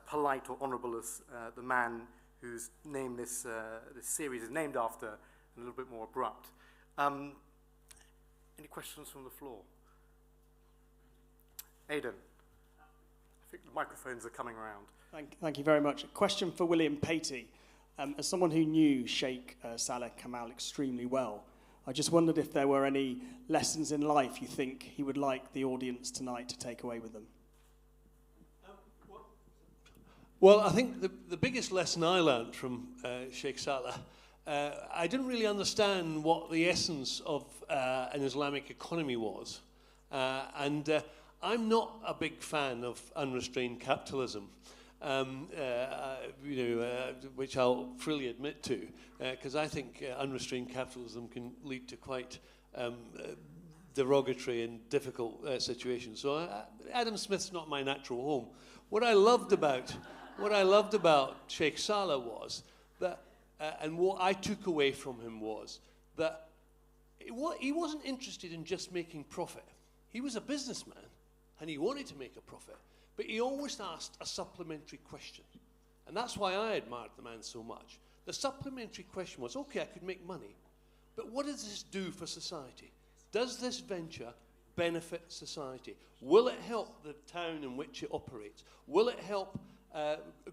polite or honourable as the man whose name this series is named after, and a little bit more abrupt. Any questions from the floor? Aidan, I think the microphones are coming around. Thank you very much. A question for William Patey. As someone who knew Sheikh Saleh Kamel extremely well, I just wondered if there were any lessons in life you think he would like the audience tonight to take away with them. Well, I think the biggest lesson I learned from Sheikh Saleh, I didn't really understand what the essence of an Islamic economy was. And I'm not a big fan of unrestrained capitalism, which I'll freely admit to, because I think unrestrained capitalism can lead to quite derogatory and difficult situations. So Adam Smith's not my natural home. What I loved about Sheikh Saleh was that, and what I took away from him was that he wasn't interested in just making profit. He was a businessman, and he wanted to make a profit, but he always asked a supplementary question. And that's why I admired the man so much. The supplementary question was, okay, I could make money, but what does this do for society? Does this venture benefit society? Will it help the town in which it operates? Will it help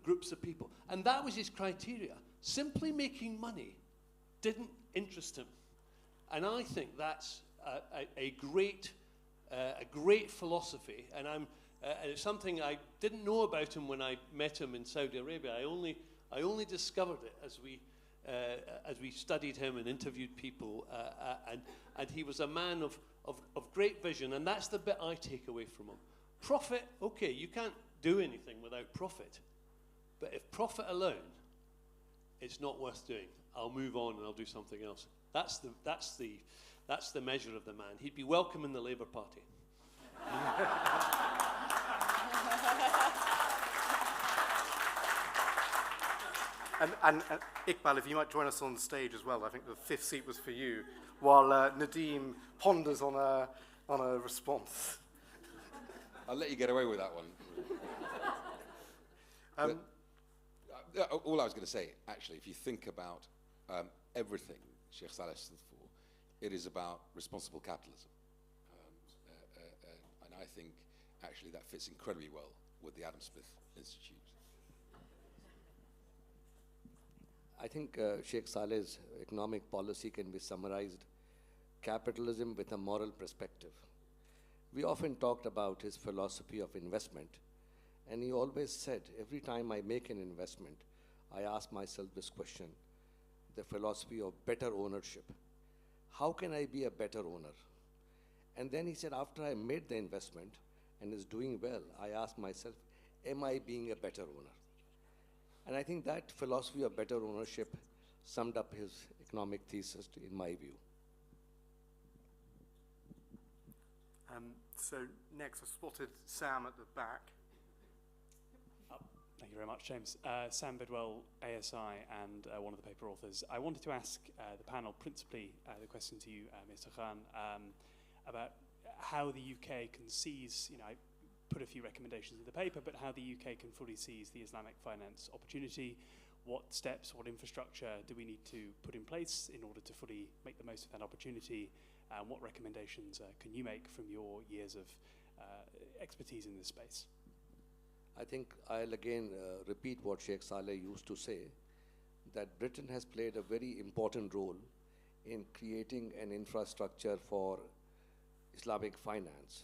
groups of people? And that was his criteria. Simply making money didn't interest him. And I think that's a great philosophy, and it's something I didn't know about him when I met him in Saudi Arabia. I only discovered it as we studied him and interviewed people, and he was a man of great vision, and that's the bit I take away from him. Profit, okay, you can't do anything without profit, but if profit alone, it's not worth doing. I'll move on and I'll do something else. That's the measure of the man. He'd be welcome in the Labour Party. And Iqbal, if you might join us on stage as well. I think the fifth seat was for you, while Nadeem ponders on a response. I'll let you get away with that one. All I was going to say, actually, if you think about everything Sheikh Saleh stood for, it is about responsible capitalism. And I think, actually, that fits incredibly well with the Adam Smith Institute. I think Sheikh Saleh's economic policy can be summarized: capitalism with a moral perspective. We often talked about his philosophy of investment, and he always said, every time I make an investment, I ask myself this question, the philosophy of better ownership. How can I be a better owner? And then he said, after I made the investment and is doing well, I ask myself, am I being a better owner? And I think that philosophy of better ownership summed up his economic thesis, in my view. So next, I spotted Sam at the back. Thank you very much, James. Sam Bidwell, ASI, and one of the paper authors. I wanted to ask the panel, principally the question to you, Mr. Khan, about how the UK can seize, I put a few recommendations in the paper, but how the UK can fully seize the Islamic finance opportunity. What steps, what infrastructure do we need to put in place in order to fully make the most of that opportunity? What recommendations can you make from your years of expertise in this space? I think I'll again repeat what Sheikh Saleh used to say, that Britain has played a very important role in creating an infrastructure for Islamic finance.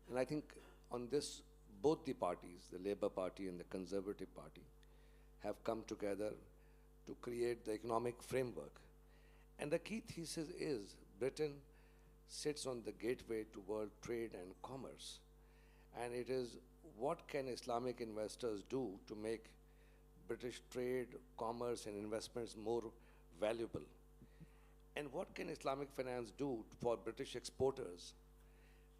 And I think on this, both the parties, the Labour Party and the Conservative Party, have come together to create the economic framework. And the key thesis is Britain sits on the gateway to world trade and commerce. And it is what can Islamic investors do to make British trade, commerce, and investments more valuable? And what can Islamic finance do for British exporters?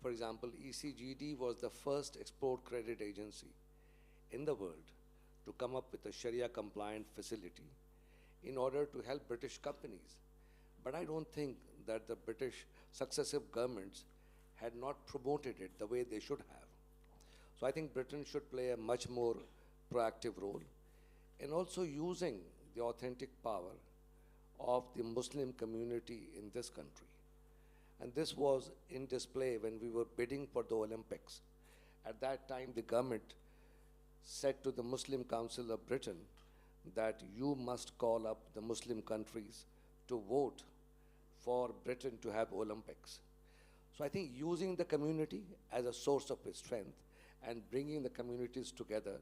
For example, ECGD was the first export credit agency in the world to come up with a Sharia-compliant facility in order to help British companies. But I don't think that the British successive governments had not promoted it the way they should have. So I think Britain should play a much more proactive role in also using the authentic power of the Muslim community in this country. And this was in display when we were bidding for the Olympics. At that time, the government said to the Muslim Council of Britain that you must call up the Muslim countries to vote for Britain to have Olympics. So I think using the community as a source of strength and bringing the communities together,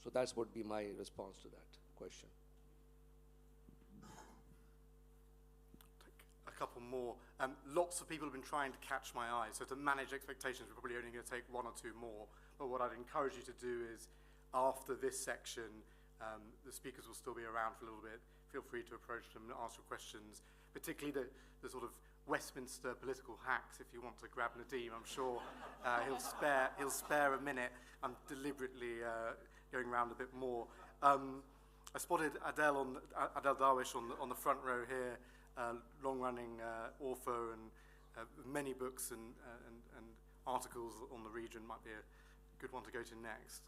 so that would be my response to that question. Take a couple more. Lots of people have been trying to catch my eye, so to manage expectations, we're probably only going to take one or two more. But what I'd encourage you to do is, after this section, the speakers will still be around for a little bit. Feel free to approach them and ask your questions, particularly the sort of Westminster political hacks. If you want to grab Nadeem, I'm sure he'll spare a minute. I'm deliberately going around a bit more. I spotted Adele Darwish on the front row here, long-running author and many books and articles on the region. Might be a good one to go to next.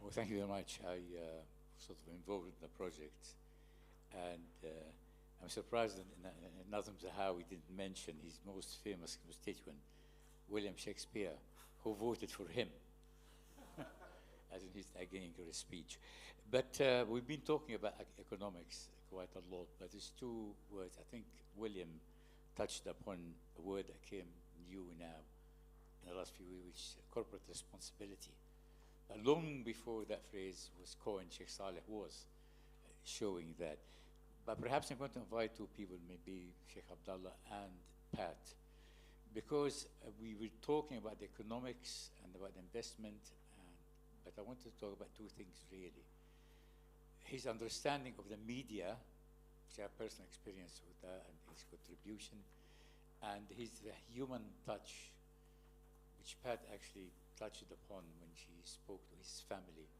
Well, thank you very much. I sort of involved in the project, and I'm surprised in Nazim Zahawi didn't mention his most famous constituent, William Shakespeare, who voted for him, as in his Againger speech. But we've been talking about economics quite a lot, but there's two words. I think William touched upon a word that came new now in the last few weeks, which is corporate responsibility. Long before that phrase was coined, Sheikh Saleh was showing that. But perhaps I'm going to invite two people, maybe Sheikh Abdullah and Pat, because we were talking about the economics and about investment, but I want to talk about two things really. His understanding of the media, which I have personal experience with that, and his contribution, and his human touch, which Pat actually touched upon when she spoke to his family,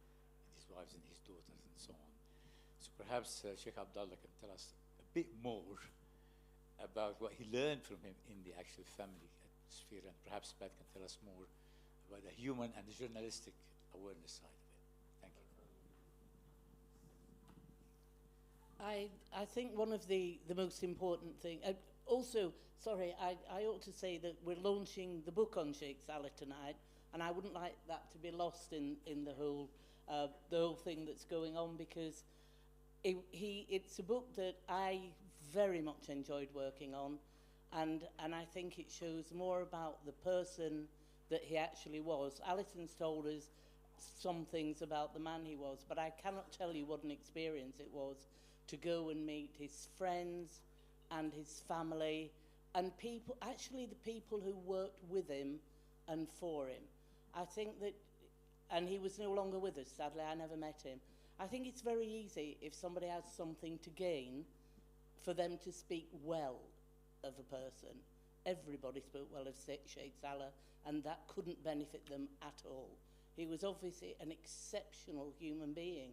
his wives and his daughters and so on. So perhaps Sheikh Abdullah can tell us a bit more about what he learned from him in the actual family sphere, and perhaps Pat can tell us more about the human and the journalistic awareness side of it. Thank you. I think one of the most important thing, also, sorry, I ought to say that we're launching the book on Sheikh Saleh tonight, and I wouldn't like that to be lost in the whole thing that's going on, because it's a book that I very much enjoyed working on, and I think it shows more about the person that he actually was. Alison's told us some things about the man he was, but I cannot tell you what an experience it was to go and meet his friends and his family and people, actually the people who worked with him and for him. I think that, and he was no longer with us, sadly, I never met him. I think it's very easy, if somebody has something to gain, for them to speak well of a person. Everybody spoke well of Sheikh Saleh, and that couldn't benefit them at all. He was obviously an exceptional human being.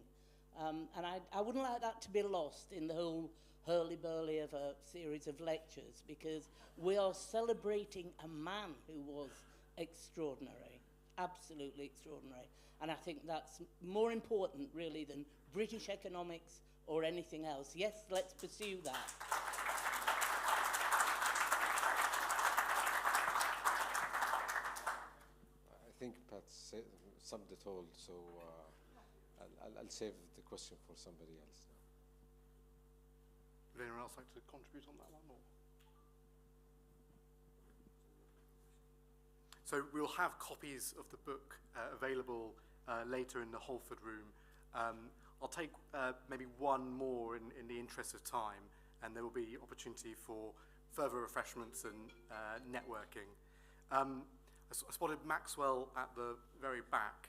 And I wouldn't like that to be lost in the whole hurly-burly of a series of lectures, because we are celebrating a man who was extraordinary, absolutely extraordinary. And I think that's more important, really, than British economics or anything else. Yes, let's pursue that. think Pat summed it all, so I'll save the question for somebody else. Would anyone else like to contribute on that one? Or? So we'll have copies of the book available later in the Holford room. I'll take maybe one more in the interest of time, and there will be opportunity for further refreshments and networking. I spotted Maxwell at the very back.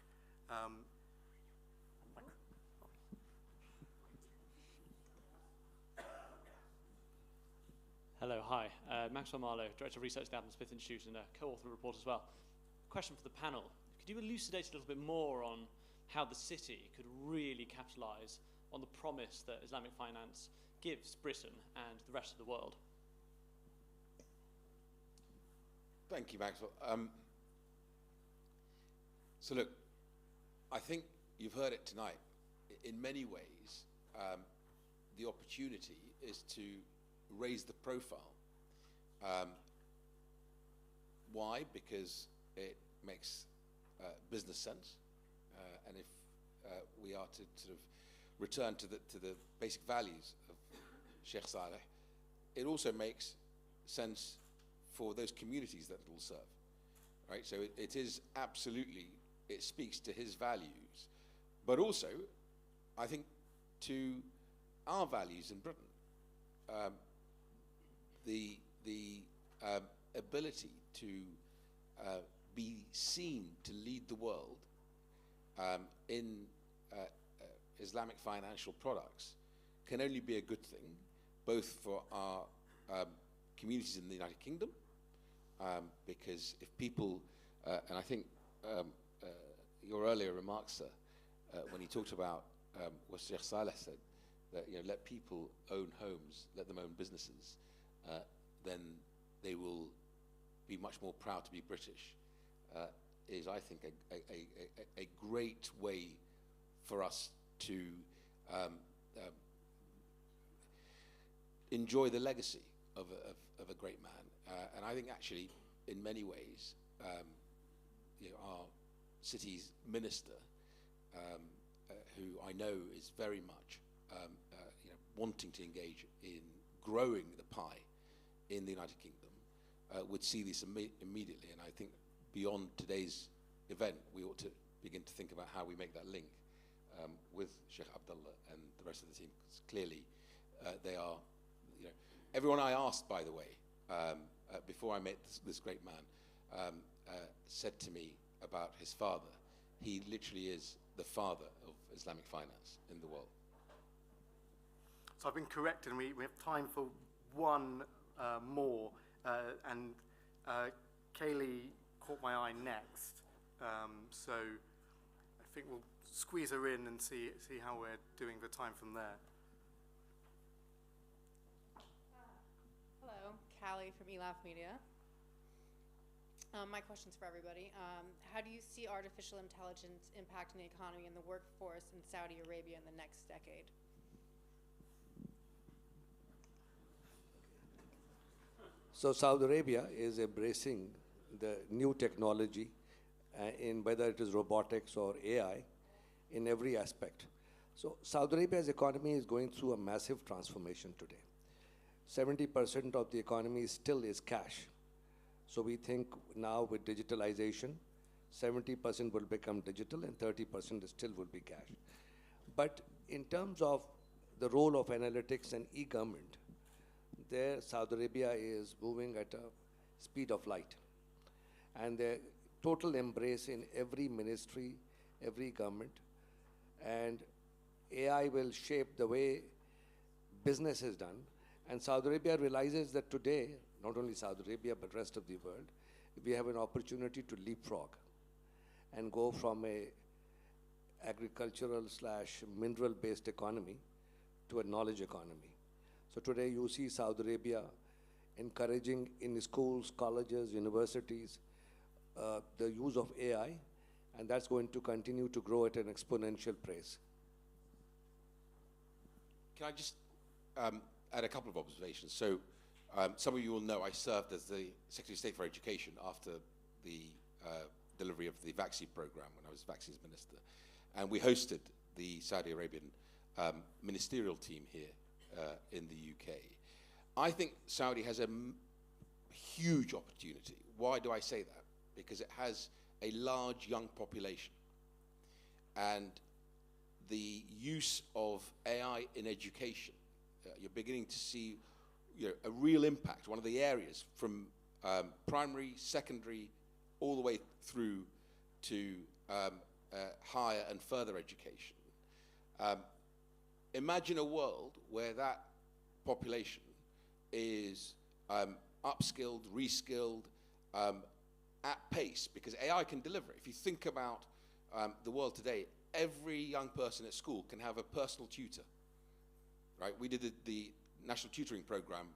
Hello, hi. Maxwell Marlowe, Director of Research at the Adam Smith Institute and a co-author of the report as well. Question for the panel. Could you elucidate a little bit more on how the city could really capitalise on the promise that Islamic finance gives Britain and the rest of the world? Thank you, Maxwell. So look, I think you've heard it tonight. In many ways, the opportunity is to raise the profile. Why? Because it makes business sense, and if we are to sort of return to the basic values of Sheikh Saleh, it also makes sense for those communities that it will serve, right? So it is absolutely, it speaks to his values, but also, I think, to our values in Britain. The ability to be seen to lead the world in Islamic financial products can only be a good thing, both for our communities in the United Kingdom, because if people, and I think your earlier remarks, sir, when he talked about what Sheikh Saleh said, that let people own homes, let them own businesses, then they will be much more proud to be British, is, I think, a great way for us to enjoy the legacy of a great man. And I think, actually, in many ways, our city's minister, who I know is very much wanting to engage in growing the pie in the United Kingdom, would see this immediately. And I think beyond today's event, we ought to begin to think about how we make that link with Sheikh Abdullah and the rest of the team, because clearly they are, everyone I asked, by the way, before I met this great man, said to me about his father. He literally is the father of Islamic finance in the world. So I've been corrected, and we have time for one more. And Kaylee caught my eye next. So I think we'll squeeze her in and see how we're doing the time from there. Hello, Callie from ELAF Media. My question's for everybody. How do you see artificial intelligence impacting the economy and the workforce in Saudi Arabia in the next decade? So Saudi Arabia is embracing the new technology in whether it is robotics or AI in every aspect. So Saudi Arabia's economy is going through a massive transformation today. 70% of the economy still is cash. So we think now with digitalization, 70% will become digital and 30% still will be cash. But in terms of the role of analytics and e-government, there Saudi Arabia is moving at a speed of light. And the total embrace in every ministry, every government, and AI will shape the way business is done. And Saudi Arabia realizes that today, not only Saudi Arabia, but rest of the world, we have an opportunity to leapfrog and go from a agricultural/mineral-based economy to a knowledge economy. So today you see Saudi Arabia encouraging in schools, colleges, universities, the use of AI, and that's going to continue to grow at an exponential pace. Can I just add a couple of observations? So some of you will know I served as the Secretary of State for Education after the delivery of the vaccine program when I was vaccines minister. And we hosted the Saudi Arabian ministerial team here in the UK. I think Saudi has a huge opportunity. Why do I say that? Because it has a large young population. And the use of AI in education, you're beginning to see a real impact. One of the areas from primary, secondary, all the way through to higher and further education. Imagine a world where that population is upskilled, reskilled, at pace, because AI can deliver. If you think about the world today, every young person at school can have a personal tutor, right? We did the national tutoring program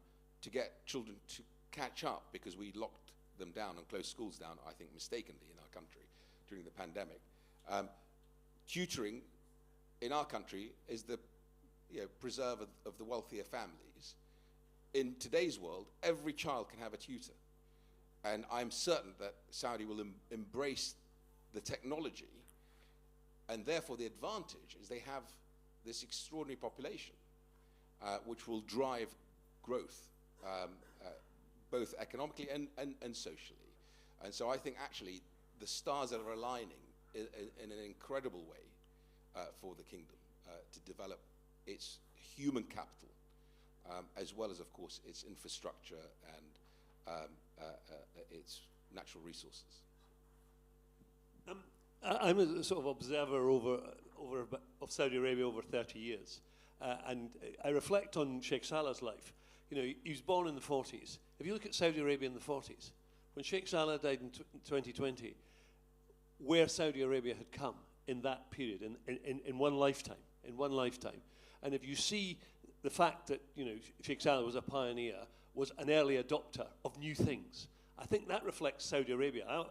to get children to catch up because we locked them down and closed schools down, I think mistakenly, in our country during the pandemic. Tutoring in our country is the preserve of the wealthier families. In today's world, every child can have a tutor. And I'm certain that Saudi will embrace the technology, and therefore the advantage is they have this extraordinary population, which will drive growth, both economically and socially. And so I think actually the stars are aligning in an incredible way for the kingdom to develop its human capital, as well as, of course, its infrastructure and its natural resources. I'm a sort of observer of Saudi Arabia over 30 years, and I reflect on Sheikh Saleh's life. He was born in the 40s. If you look at Saudi Arabia in the 40s, when Sheikh Saleh died in 2020, where Saudi Arabia had come in that period, in one lifetime, and if you see the fact that Sheikh Saleh was a pioneer, was an early adopter of new things, I think that reflects Saudi Arabia.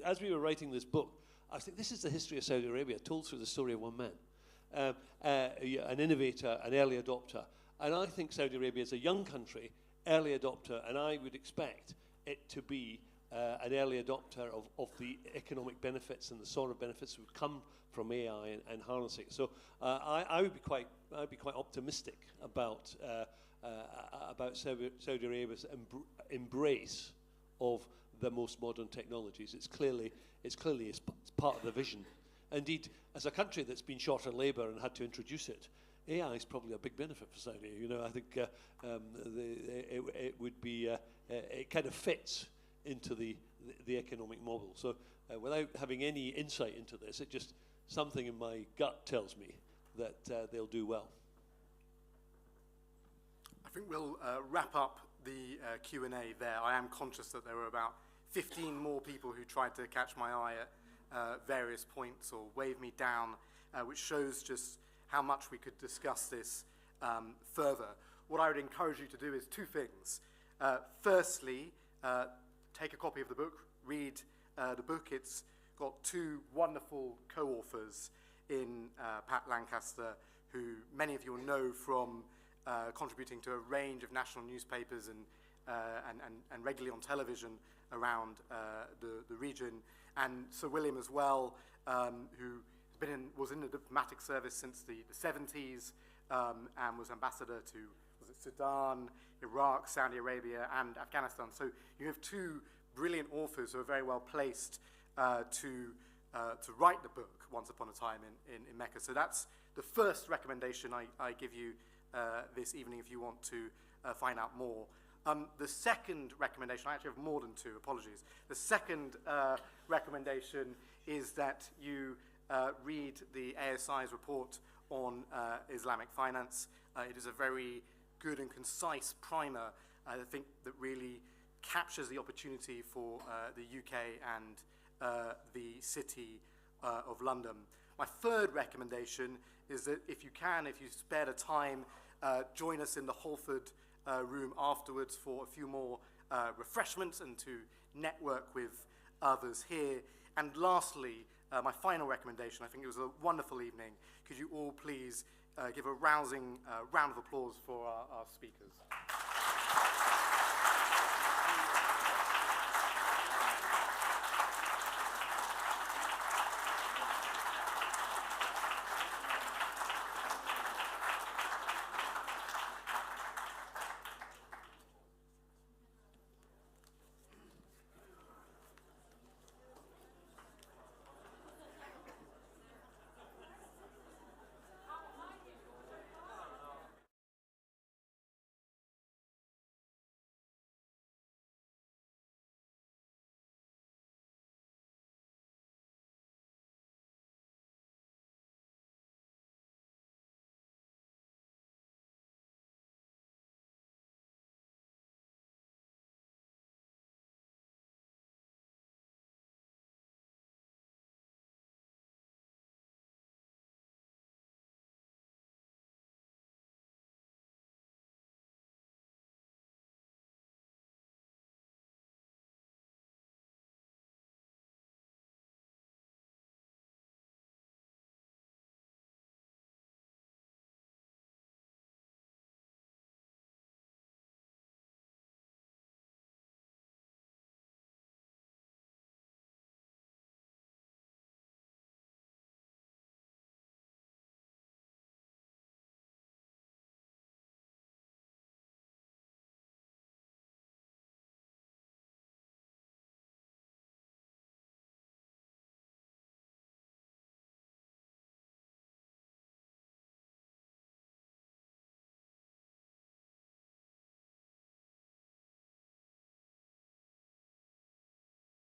As we were writing this book, I think this is the history of Saudi Arabia, told through the story of one man, an innovator, an early adopter. And I think Saudi Arabia is a young country, early adopter, and I would expect it to be an early adopter of the economic benefits and the sort of benefits that would come from AI and harnessing. So I would be quite optimistic about Saudi Arabia's embrace of the most modern technologies. It's clearly part of the vision. Indeed, as a country that's been short on labour and had to introduce it, AI is probably a big benefit for Saudi. I think it would be it kind of fits into the economic model. So without having any insight into this, it just something in my gut tells me that they'll do well. I think we'll wrap up the Q&A there. I am conscious that there were about 15 more people who tried to catch my eye at various points or wave me down, which shows just how much we could discuss this further. What I would encourage you to do is two things. Firstly, take a copy of the book, read the book. It's got two wonderful co-authors in Pat Lancaster, who many of you will know from contributing to a range of national newspapers and regularly on television around the region, and Sir William as well, who was in the diplomatic service since the 70s and was ambassador to Sudan, Iraq, Saudi Arabia, and Afghanistan. So you have two brilliant authors who are very well placed to write the book Once Upon a Time in Mecca. So that's the first recommendation I give you this evening if you want to find out more. The second recommendation, I actually have more than two, apologies. The second recommendation is that you read the ASI's report on Islamic finance. It is a very good and concise primer, I think, that really captures the opportunity for the UK and the City of London. My third recommendation is that if you spare the time, join us in the Holford room afterwards for a few more refreshments and to network with others here. And lastly, my final recommendation, I think it was a wonderful evening. Could you all please give a rousing round of applause for our speakers?